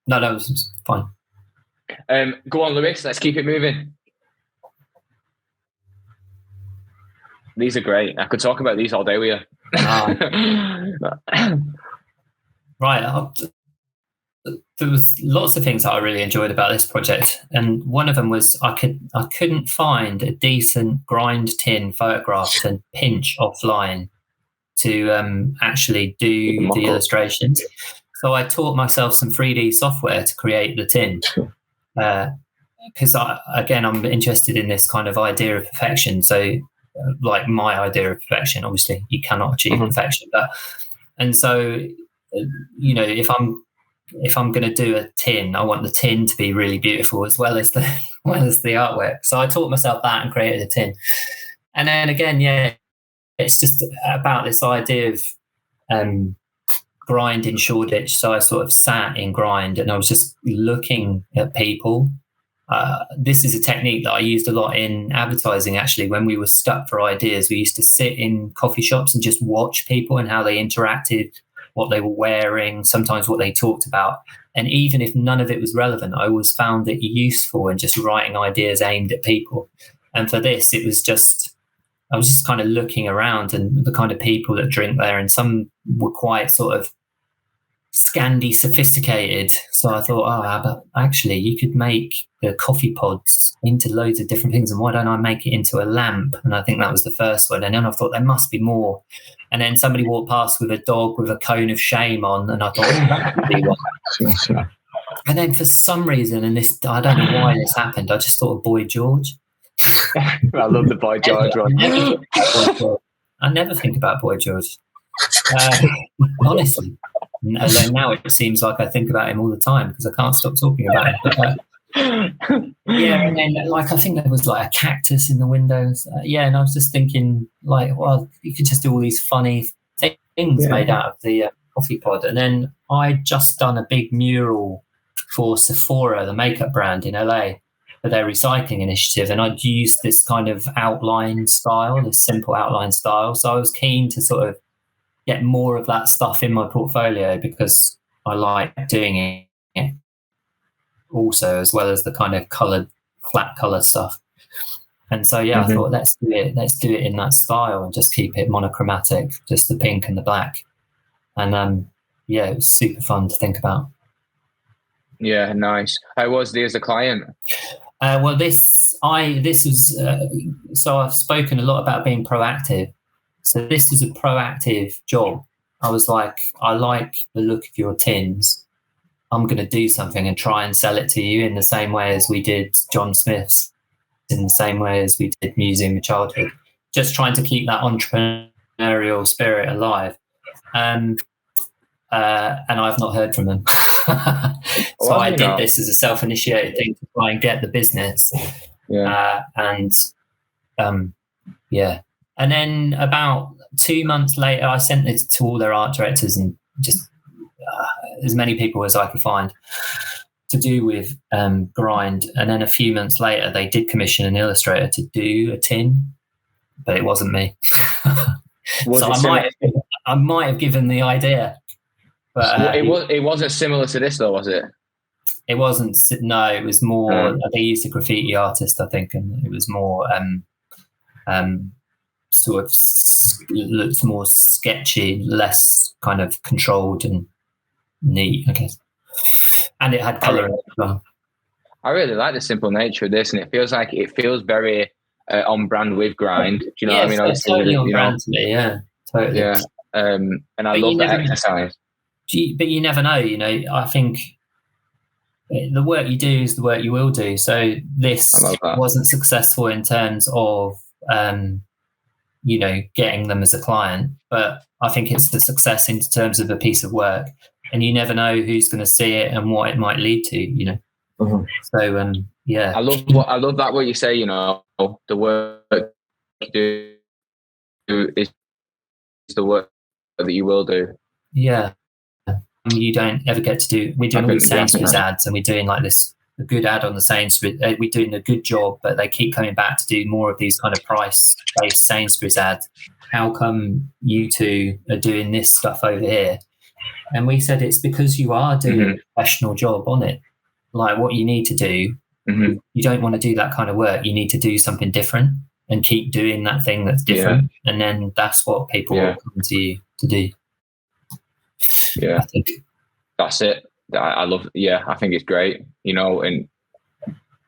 No, it's fine. Go on, Lewis. Let's keep it moving. These are great. I could talk about these all day with you. Right. There was lots of things that I really enjoyed about this project, and one of them was I couldn't find a decent grind tin photograph to pinch offline to actually do the illustrations. So I taught myself some 3D software to create the tin. Because I'm interested in this kind of idea of perfection. So, like my idea of perfection, obviously you cannot achieve perfection, and so if I'm going to do a tin, I want the tin to be really beautiful as well as the artwork. So I taught myself that and created a tin. And then again, it's just about this idea of grind in Shoreditch. So I sort of sat in grind and I was just looking at people. This is a technique that I used a lot in advertising, actually. When we were stuck for ideas, we used to sit in coffee shops and just watch people and how they interacted, what they were wearing, sometimes what they talked about. And even if none of it was relevant, I always found it useful in just writing ideas aimed at people. And for this, I was just kind of looking around and the kind of people that drink there, and some were quite sort of Scandi sophisticated. So I thought, but actually you could make the coffee pods into loads of different things, and why don't I make it into a lamp? And I think that was the first one. And then I thought there must be more. And then somebody walked past with a dog with a cone of shame on, and I thought, that could be one. And then for some reason, and this, I don't know why this happened, I just thought of Boy George. I love the Boy George one. I never think about Boy George. Honestly. And then now it seems like I think about him all the time because I can't stop talking about him. But, and then I think there was like a cactus in the windows. And I was just thinking, well, you could just do all these funny things made out of the coffee pod. And then I just done a big mural for Sephora, the makeup brand in LA, for their recycling initiative, and I'd used this kind of outline style, this simple outline style. So I was keen to sort of get more of that stuff in my portfolio because I like doing it also, as well as the kind of flat coloured stuff. And so I thought let's do it in that style and just keep it monochromatic, just the pink and the black. And it was super fun to think about. Yeah, nice. How was the as a client? This was so I've spoken a lot about being proactive. So this was a proactive job. I was like, I like the look of your tins. I'm going to do something and try and sell it to you in the same way as we did John Smith's, in the same way as we did Museum of Childhood. Just trying to keep that entrepreneurial spirit alive. And I've not heard from them. So I did this as a self-initiated thing to try and get the business. And then about 2 months later, I sent it to all their art directors and just as many people as I could find to do with grind. And then a few months later, they did commission an illustrator to do a tin, but it wasn't me. So I might have given the idea. But it wasn't similar to this, though, was it? It wasn't. No, it was more. They used a graffiti artist, I think, and it was more sort of looked more sketchy, less kind of controlled and neat, I guess. And it had colour in it as well. I really like the simple nature of this, and it feels very on brand with grind. Do you know what I mean? It's totally on brand to me. Yeah, totally. Yeah, and I love that exercise. But you never know. I think the work you do is the work you will do. So this wasn't successful in terms of getting them as a client, but I think it's the success in terms of a piece of work, and you never know who's going to see it and what it might lead to. So I love that what you say. The work you do is the work that you will do. Yeah. You don't ever get to do. We're doing all the Sainsbury's ads, and we're doing like this a good ad on the Sainsbury's. We're doing a good job, but they keep coming back to do more of these kind of price-based Sainsbury's ads. how come you two are doing this stuff over here? And we said, it's because you are doing a professional job on it. Like, what you need to do, you don't want to do that kind of work. You need to do something different and keep doing that thing that's different. Yeah. And then that's what people will come to you to do. Yeah, I think that's it. I love, I think it's great, you know, and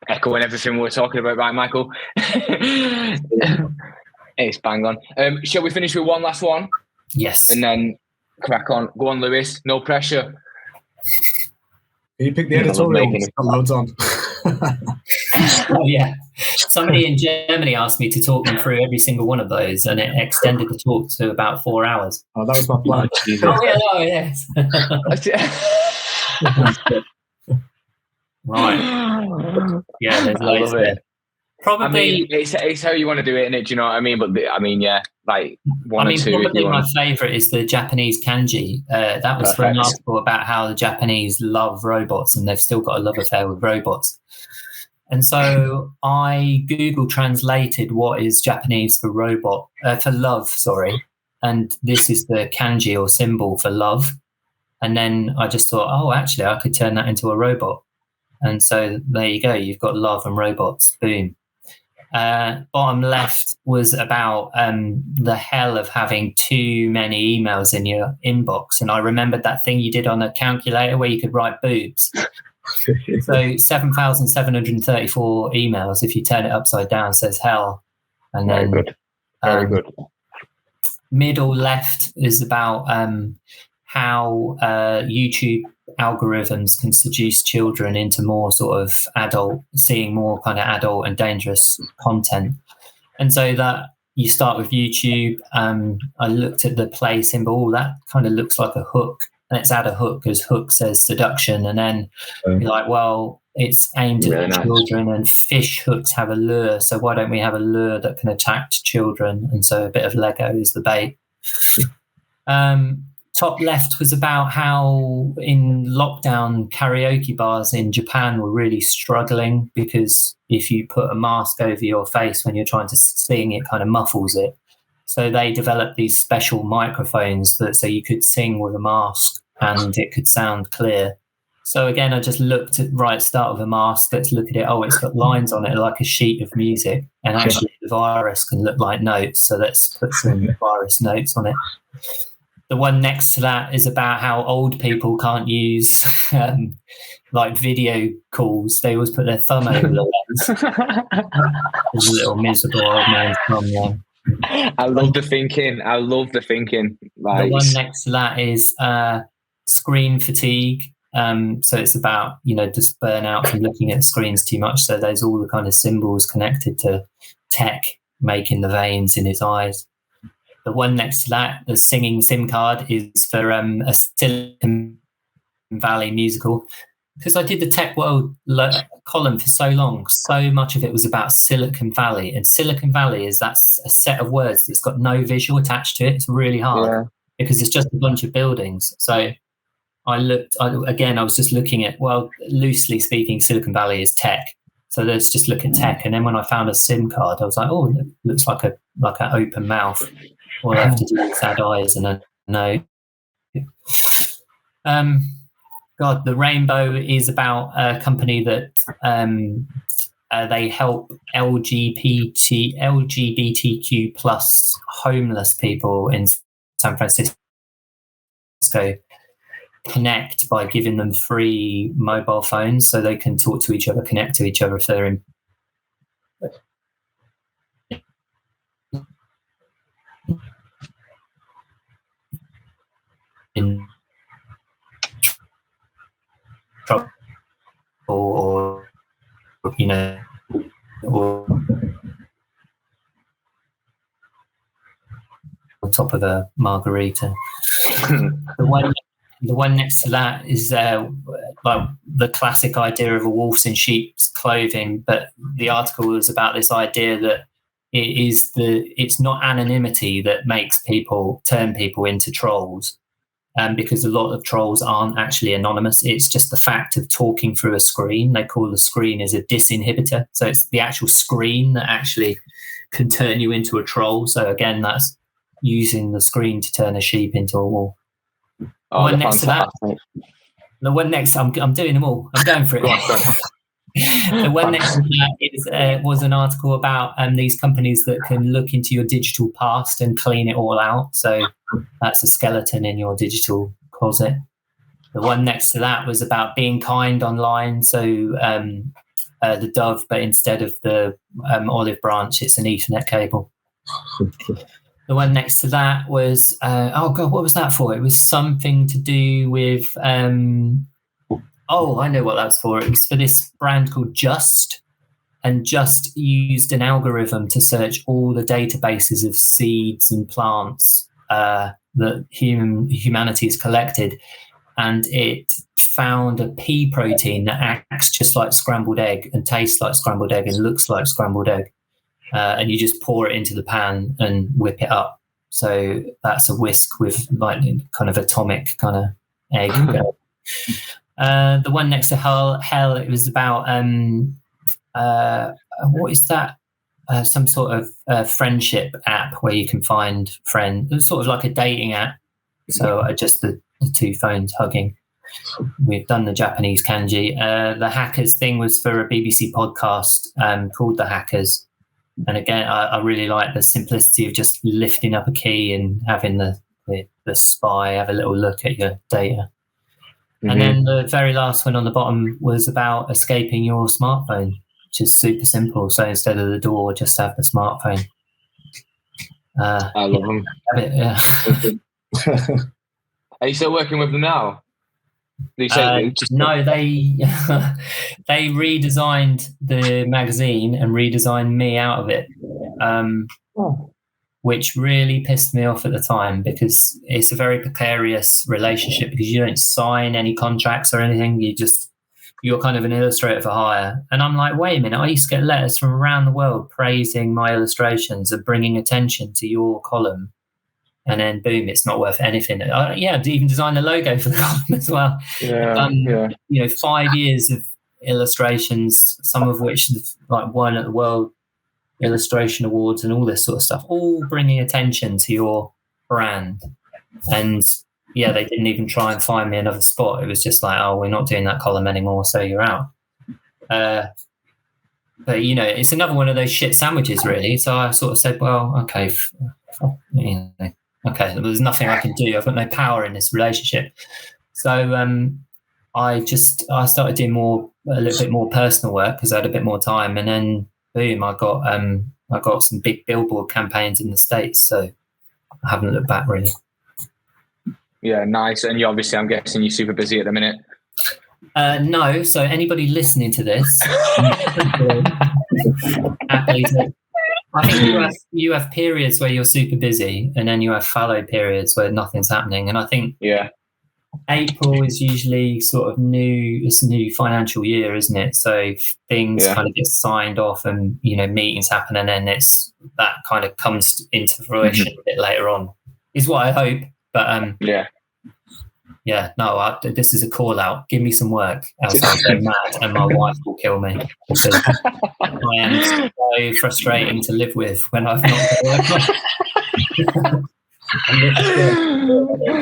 echoing everything we're talking about, right, Michael? It's bang on. Shall we finish with one last one? Yes. And then crack on. Go on, Lewis. No pressure. Can you pick the editorial? Got loads on. Oh, yeah. Somebody in Germany asked me to talk them through every single one of those, and it extended the talk to about 4 hours. Oh, that was my plan. Right. Yeah, there's loads there. Probably, I mean, it's how you want to do it, innit? Do you know what I mean? But like one or two. Probably my favourite is the Japanese kanji. That was for an article about how the Japanese love robots, and they've still got a love affair with robots. And so I Google translated what is Japanese for robot, for love, sorry. And this is the kanji or symbol for love. And then I just thought, oh, actually, I could turn that into a robot. And so there you go. You've got love and robots. Boom. Bottom left was about the hell of having too many emails in your inbox. And I remembered that thing you did on a calculator where you could write boobs. So 7,734 emails, if you turn it upside down, says hell. And then Very good. Middle left is about how YouTube algorithms can seduce children into more sort of seeing more kind of adult and dangerous content. And so that you start with YouTube. I looked at the play symbol. That kind of looks like a hook. Let's add a hook, because hook says seduction. And then you're like, well, it's aimed at children, and fish hooks have a lure. So why don't we have a lure that can attract children? And so a bit of Lego is the bait. Top left was about how in lockdown karaoke bars in Japan were really struggling, because if you put a mask over your face when you're trying to sing, it kind of muffles it. So they developed these special microphones so you could sing with a mask and it could sound clear. So again, I just looked at start with a mask. Let's look at it. Oh, it's got lines on it like a sheet of music, and actually the virus can look like notes. So let's put some virus notes on it. The one next to that is about how old people can't use like video calls. They always put their thumb over the lens. There's a little miserable old man's thumb there. I love the thinking. Like, the one next to that is screen fatigue. So it's about, just burnout from looking at screens too much. So there's all the kind of symbols connected to tech making the veins in his eyes. The one next to that, the singing SIM card, is for a Silicon Valley musical. Because I did the Tech World column for so long, so much of it was about Silicon Valley. And Silicon Valley that's a set of words that's got no visual attached to it. It's really hard because it's just a bunch of buildings. So I was just looking at, loosely speaking, Silicon Valley is tech. So let's just look at tech. And then when I found a SIM card, I was like, oh, it looks like an open mouth. All I have to do is add eyes and a no. The Rainbow is about a company that they help LGBTQ plus homeless people in San Francisco connect by giving them free mobile phones so they can talk to each other, connect to each other if they're in trouble or on top of a margarita. The one next to that is like the classic idea of a wolf in sheep's clothing, but the article was about this idea that it's not anonymity that makes turn people into trolls. Because a lot of trolls aren't actually anonymous. It's just the fact of talking through a screen. They call the screen as a disinhibitor. So it's the actual screen that actually can turn you into a troll. So again, that's, using the screen to turn a sheep into a wall. Oh, One next to that. The one next, I'm doing them all. I'm going for it. The one next to that was an article about these companies that can look into your digital past and clean it all out. So that's a skeleton in your digital closet. The one next to that was about being kind online. So the dove, but instead of the olive branch, it's an Ethernet cable. The one next to that was, what was that for? It was something to do with... I know what that's for. It was for this brand called Just, and Just used an algorithm to search all the databases of seeds and plants that humanity has collected, and it found a pea protein that acts just like scrambled egg and tastes like scrambled egg and looks like scrambled egg, and you just pour it into the pan and whip it up. So that's a whisk with like kind of atomic kind of egg. The one next to hell, it was about what is that? Some sort of friendship app where you can find friends. It was sort of like a dating app. So just the two phones hugging. We've done the Japanese kanji. The hackers thing was for a BBC podcast called The Hackers. And again, I really like the simplicity of just lifting up a key and having the spy have a little look at your data. And then the very last one on the bottom was about escaping your smartphone, which is super simple. So instead of the door, just have the smartphone. I love them. Yeah. Are you still working with them now? No, they redesigned the magazine and redesigned me out of it. Which really pissed me off at the time, because it's a very precarious relationship, because you don't sign any contracts or anything. You're kind of an illustrator for hire. And I'm like, wait a minute, I used to get letters from around the world praising my illustrations and bringing attention to your column. And then boom, it's not worth anything. I even designed the logo for the column as well. Yeah. 5 years of illustrations, some of which like won at the World Illustration Awards and all this sort of stuff, all bringing attention to your brand. And they didn't even try and find me another spot. It was just like, we're not doing that column anymore, so you're out. But it's another one of those shit sandwiches, really. So I sort of said, well, okay, there's nothing I can do. I've got no power in this relationship. So I started doing a little bit more personal work because I had a bit more time, and then boom, I got some big billboard campaigns in the States, so I haven't looked back really. Yeah, nice. And you obviously, I'm guessing you're super busy at the minute. No, so anybody listening to this, I think you have periods where you're super busy, and then you have fallow periods where nothing's happening. And I think April is usually sort of it's a new financial year, isn't it? So things kind of get signed off, and meetings happen, and then that kind of comes into fruition a bit later on, is what I hope. But this is a call out. Give me some work, else I'll go mad, and my wife will kill me, because I am so frustrating to live with when I've not got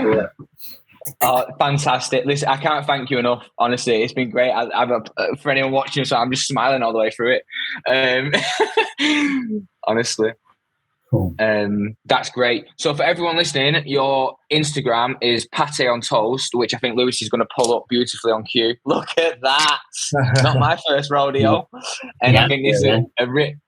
work. Oh, fantastic. Listen, I can't thank you enough. Honestly, it's been great. For anyone watching, so I'm just smiling all the way through it. Honestly. Cool. That's great. So for everyone listening, your Instagram is Pâté on Toast, which I think Lewis is going to pull up beautifully on cue. Look at that. Not my first rodeo. And I think this is a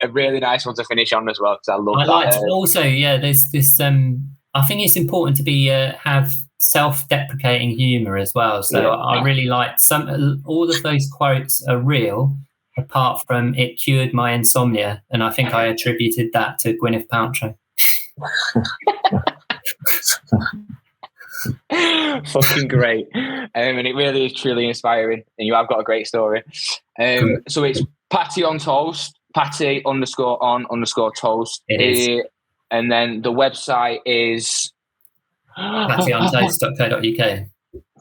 really nice one to finish on as well, because I love that. Like also, there's this, I think it's important to be have self-deprecating humor as well. So I really like all of those quotes are real, apart from it cured my insomnia, and I think I attributed that to Gwyneth Paltrow. Fucking great. And it really is truly inspiring, and you have got a great story. So it's Pâté on Toast, Pâté _on_toast. It is. And then the website is patéontoast.co.uk.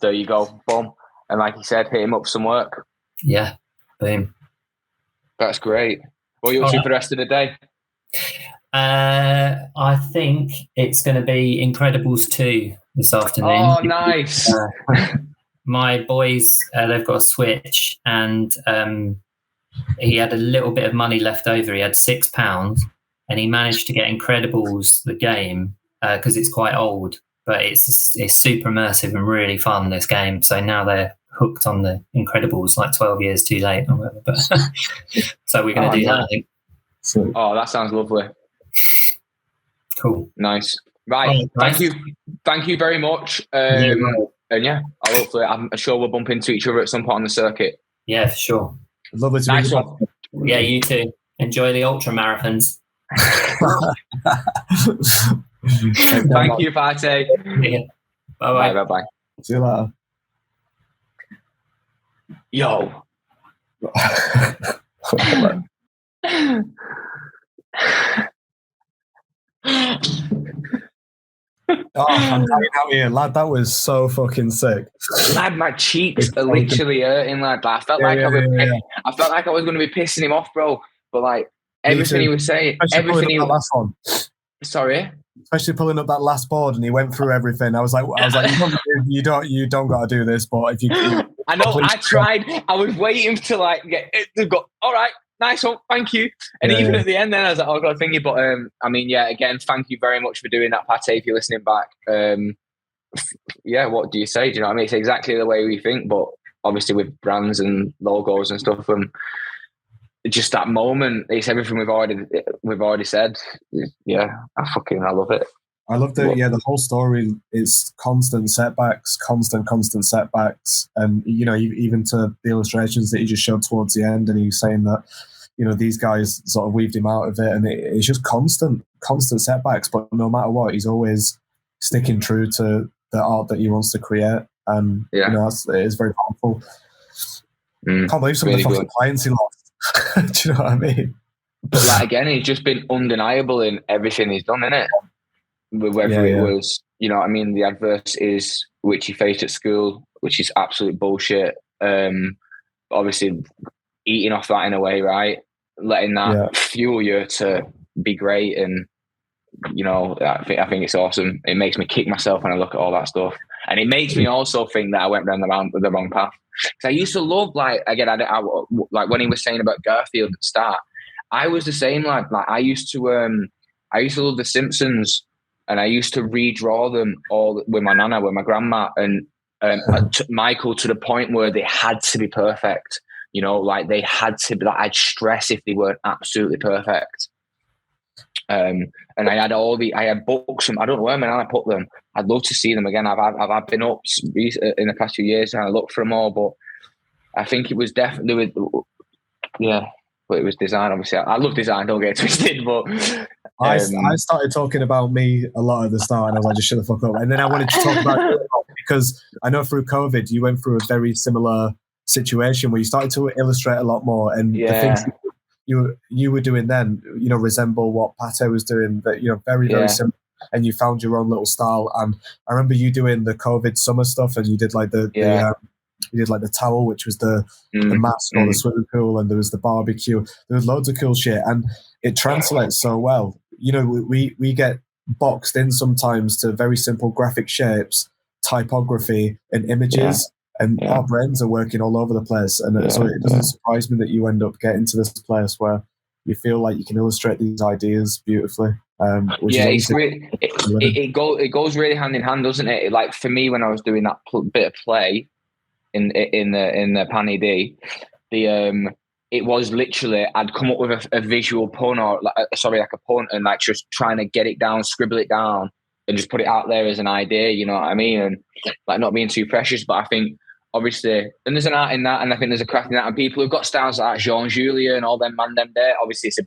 There you go. Boom. And like you said, hit him up for some work. Yeah. Boom. That's great. What are you up to for the rest of the day? I think it's going to be Incredibles 2 this afternoon. Oh, nice. My boys, they've got a Switch, and he had a little bit of money left over. He had £6, and he managed to get Incredibles, the game, because it's quite old, but it's super immersive and really fun, this game. So now they're hooked on the Incredibles, like 12 years too late or whatever. But so we're going to do that, I think. Oh, that sounds lovely. Cool. Nice. Right. Thank you very much. And yeah, I'm sure we'll bump into each other at some point on the circuit. Yeah, for sure. Lovely to meet you. Yeah, you too. Enjoy the ultra marathons. Thank you, Pâté. Yeah. Bye bye. See you later. Yo. Oh, I'm dying out here, lad. That was so fucking sick. Lad, my cheeks are literally hurting, lad. I felt like I was going to be pissing him off, bro. But like everything he was saying, last one. Sorry. Especially pulling up that last board, and he went through everything. I was like, you don't got to do this, but if you, I know, I tried. I was waiting to like get it to go. All right, nice one, thank you. And even at the end, then I was like, oh god, thank you. But I mean, yeah, again, thank you very much for doing that, Pâté. If you're listening back, yeah, what do you say? Do you know what I mean? It's exactly the way we think, but obviously with brands and logos and stuff, and just that moment, it's everything we've already said. Yeah, I love it. I love the whole story is constant setbacks, constant setbacks. And, you know, even to the illustrations that he just showed towards the end, and he was saying that, you know, these guys sort of weaved him out of it, and it's just constant setbacks. But no matter what, he's always sticking true to the art that he wants to create. And, you know, it is very powerful. Can't believe some of the fucking clients he lost. Do you know what I mean? But like, again, he's just been undeniable in everything he's done, innit? Whether it was, you know what I mean, the adverse is which he faced at school, which is absolute bullshit. Obviously eating off that in a way, right? Letting that fuel you to be great, and you know, I think it's awesome. It makes me kick myself when I look at all that stuff, and it makes me also think that I went down the wrong path. Because I used to love, like, again, I like when he was saying about Garfield at the start, I was the same. Like I used to love The Simpsons, and I used to redraw them all with my nana, with my grandma, and Michael, to the point where they had to be perfect. You know, like they had to be. Like, I'd stress if they weren't absolutely perfect. And I had books, and I don't know where my nana put them. I'd love to see them again. I've been up in the past few years, and I looked for them all, but I think it was definitely but it was design. Obviously, I love design. Don't get it twisted, but I started talking about me a lot at the start, and I was like, just shut the fuck up. And then I wanted to talk about you because I know through COVID you went through a very similar situation where you started to illustrate a lot more, and the things you were doing then, you know, resemble what Pâté was doing. That, you know, very similar. And you found your own little style. And I remember you doing the COVID summer stuff, and you did like the towel, which was the mask, or the swimming pool, and there was the barbecue. There was loads of cool shit, and it translates so well. You know, we get boxed in sometimes to very simple graphic shapes, typography, and images, and our brains are working all over the place. And so it doesn't surprise me that you end up getting to this place where you feel like you can illustrate these ideas beautifully. It goes really hand in hand, doesn't it? Like for me, when I was doing that bit of play in the Panny D, it was literally I'd come up with a visual pun, or like a pun, and like just trying to get it down, scribble it down, and just put it out there as an idea. You know what I mean? And like not being too precious, but I think obviously, and there's an art in that, and I think there's a craft in that, and people who've got styles like Jean Julia and all them man them there. Obviously, it's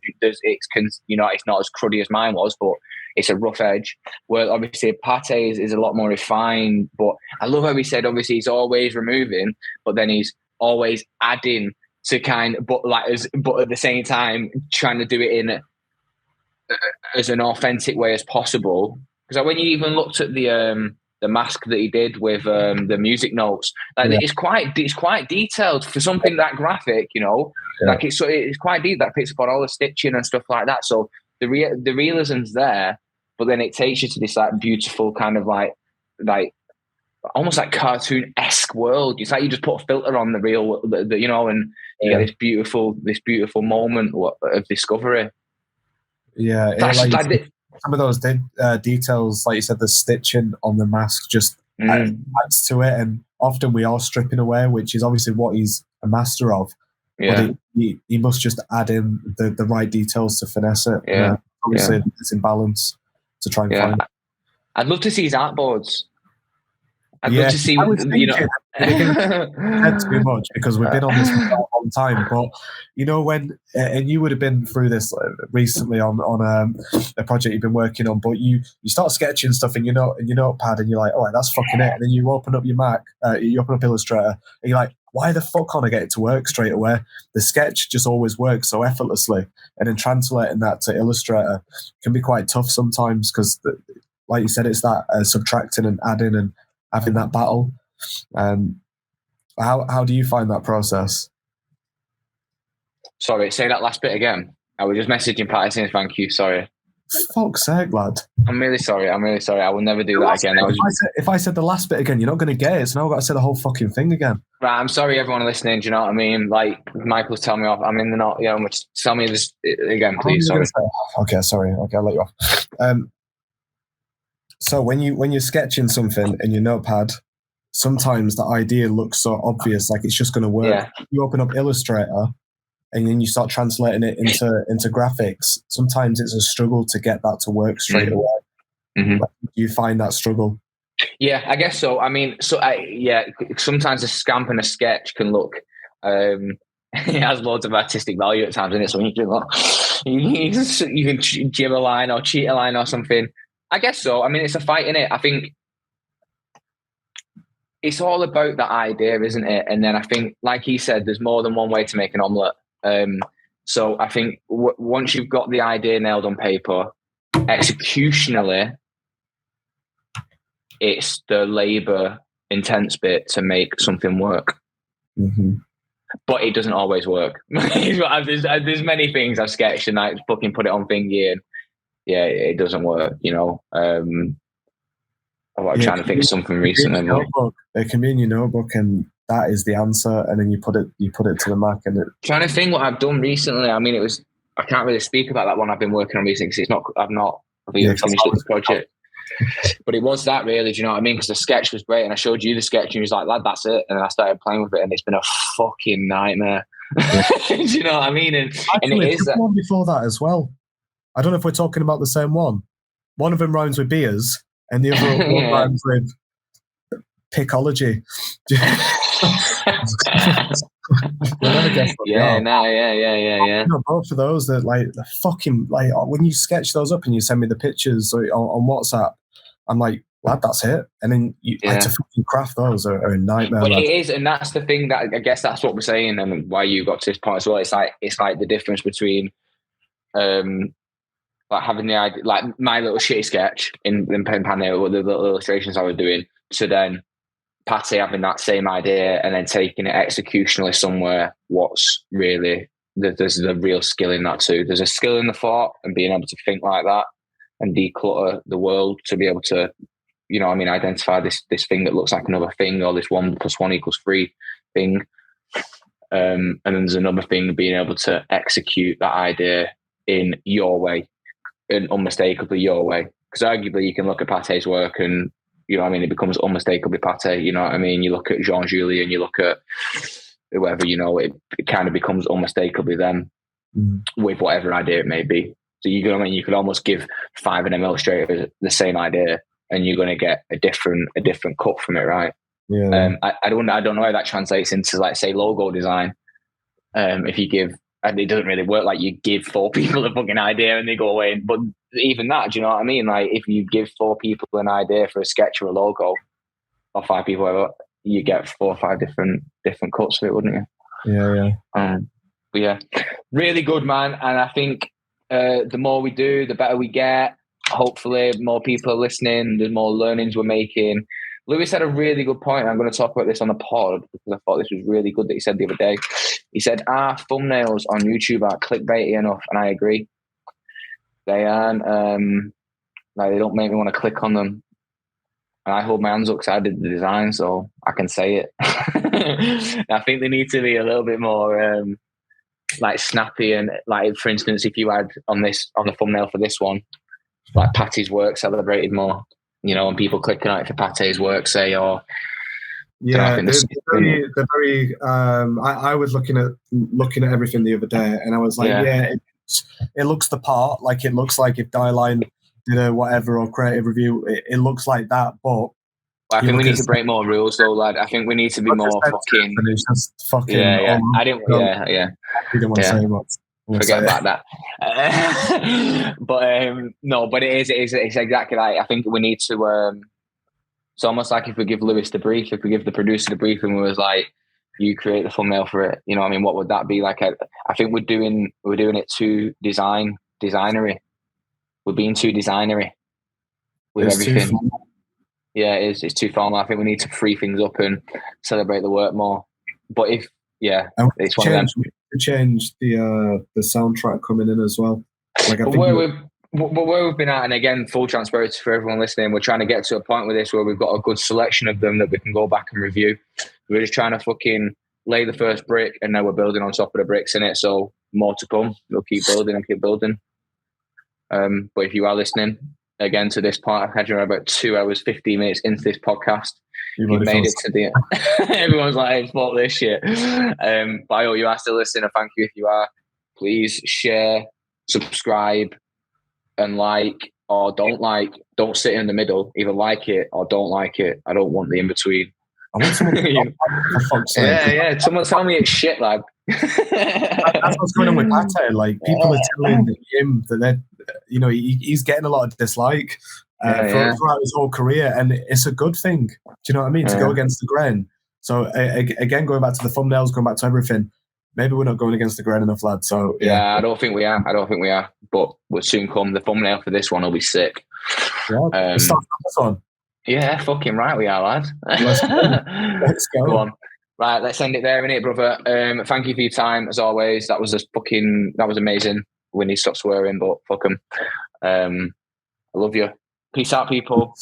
not as cruddy as mine was, but it's a rough edge. Where obviously Pâté is a lot more refined. But I love how he said obviously he's always removing, but then he's always adding to but at the same time trying to do it in as an authentic way as possible. Because when you even looked at the mask that he did with the music notes, like it's quite detailed for something that graphic, you know. Like it's quite deep. That picks up on all the stitching and stuff like that. So the realism's there, but then it takes you to this like beautiful kind of like almost like cartoon-esque world. It's like you just put a filter on the real, you know, and you get this beautiful moment of discovery. Yeah, some of those details, like you said, the stitching on the mask just adds to it, and often we are stripping away, which is obviously what he's a master of. Yeah. But he must just add in the right details to finesse it. Yeah. Obviously, it's in balance to try and find it. I'd love to see his artboards. I'd love to see, you know. Said too much because we've been on this for a long time. But you know when, and you would have been through this recently on a project you've been working on. But you start sketching stuff in your notepad, and you're like, all right, that's fucking it. And then you open up your Mac, you open up Illustrator, and you're like, why the fuck can't I get it to work straight away? The sketch just always works so effortlessly, and then translating that to Illustrator can be quite tough sometimes because, like you said, it's that subtracting and adding and having that battle. How do you find that process? Sorry, say that last bit again. I was just messaging Patty saying thank you. Sorry. Fuck's sake, lad. I'm really sorry. I will never do that again. If I said the last bit again, you're not going to get it. So now I've got to say the whole fucking thing again. Right, I'm sorry, everyone listening. Do you know what I mean? Like, Michael's telling me off. I'm in the not. You know, tell me this again, please. Sorry. Okay, sorry. Okay, I'll let you off. So when you're sketching something in your notepad, sometimes the idea looks so obvious, like it's just going to work. Yeah. You open up Illustrator, and then you start translating it into graphics. Sometimes it's a struggle to get that to work straight away. Mm-hmm. Like, do you find that struggle? Yeah, I guess so. I mean, sometimes a scamp and a sketch can look. It has loads of artistic value at times, and so you can jib a line or cheat a line or something. I guess so. I mean, it's a fight, innit? I think it's all about that idea, isn't it? And then I think, like he said, there's more than one way to make an omelette. So I think once you've got the idea nailed on paper, executionally, it's the labor intense bit to make something work. Mm-hmm. But it doesn't always work. There's many things I've sketched and I fucking put it on thingy and yeah, it doesn't work, you know. I'm trying to think of something recently. It can be in your notebook, and that is the answer. And then you put it to the Mac, and trying to think what I've done recently. I mean, I can't really speak about that one I've been working on recently because I've finished the project. But it was that really, do you know what I mean? Because the sketch was great, and I showed you the sketch, and you was like, "Lad, that's it." And then I started playing with it, and it's been a fucking nightmare. Do you know what I mean? And it is that one before that as well. I don't know if we're talking about the same one. One of them rhymes with beers, and the other one rhymes with picology. Yeah. No, both of those that like the fucking like when you sketch those up and you send me the pictures on WhatsApp, I'm like, lad, that's it. And then like, to fucking craft those are a nightmare. But it is, and that's the thing that I guess that's what we're saying, and why you got to this point as well. It's like the difference between like having the idea, like my little shitty sketch in Pen Panel with the little illustrations I was doing, to then Pâté having that same idea and then taking it executionally somewhere. What's really there's a real skill in that too. There's a skill in the thought and being able to think like that and declutter the world to be able to, you know, I mean, identify this thing that looks like another thing, or this 1 + 1 = 3 thing. And then there's another thing, being able to execute that idea in your way, and unmistakably your way. Because arguably you can look at Pâté's work and, you know what I mean, it becomes unmistakably Pâté, you know what I mean? You look at Jean-Julien, you look at whoever, you know, it kind of becomes unmistakably them with whatever idea it may be. So you know what I mean? You could almost give 5 of them illustrators the same idea and you're going to get a different cut from it, right? Yeah. I don't know how that translates into, like, say, logo design. If you give, and it doesn't really work, like you give 4 people a fucking idea and they go away. But even that, do you know what I mean? Like if you give 4 people an idea for a sketch or a logo, or 5 people, whatever, you get 4 or 5 different cuts of it, wouldn't you? Yeah. But yeah, really good, man. And I think the more we do, the better we get. Hopefully more people are listening, there's more learnings we're making. Lewis had a really good point. I'm going to talk about this on the pod because I thought this was really good that he said the other day. He said, thumbnails on YouTube are clickbaity enough, and I agree. They aren't. Like they don't make me want to click on them. And I hold my hands up because I did the design, so I can say it. I think they need to be a little bit more like snappy and like, for instance, if you had on the thumbnail for this one, like Paté's work celebrated more, you know, and people clicking on it for Paté's work, say, or yeah, they're very. I was looking at everything the other day, and I was like, it looks the part. Like it looks like if Dieline did a whatever or creative review, it looks like that. But I think we need to break more rules, though, lad. I think we need to be more fucking. It's just fucking. Yeah. I didn't. Yeah. I didn't want to say much. Forget about that. But no, but it's exactly like, I think we need to. It's almost like if we give Lewis the brief, if we give the producer the brief, and we was like, you create the thumbnail for it. You know what I mean? What would that be like? I think we're doing it too designery. We're being too designery with everything. Yeah, it's too formal. I think we need to free things up and celebrate the work more. But it's one of them. We changed the soundtrack coming in as well. Like where we've been at, and again, full transparency for everyone listening, we're trying to get to a point with this where we've got a good selection of them that we can go back and review. We're just trying to fucking lay the first brick, and now we're building on top of the bricks in it. So more to come. We'll keep building and keep building. But if you are listening again to this part, I've had you about 2 hours, 15 minutes into this podcast. You've made it to the everyone's like, fuck this shit. But I hope you are still listening, and thank you if you are. Please share, subscribe, and like or don't like. Don't sit in the middle. Either like it or don't like it. I don't want the in between. I want someone yeah. Someone tell me it's shit, lad. That's what's going on with Paté. Like people are telling him that they're, you know, he's getting a lot of dislike throughout his whole career, and it's a good thing. Do you know what I mean? To go against the grain. So again, going back to the thumbnails, going back to everything. Maybe we're not going against the grain enough, lad. So yeah, I don't think we are. But we'll soon come. The thumbnail for this one will be sick. Yeah, start this one. Yeah, fucking right we are, lad. Let's go. Go on. Right, let's end it there, innit, brother? Thank you for your time, as always. That was amazing. We need to stop swearing, but fuck 'em. I love you. Peace out, people.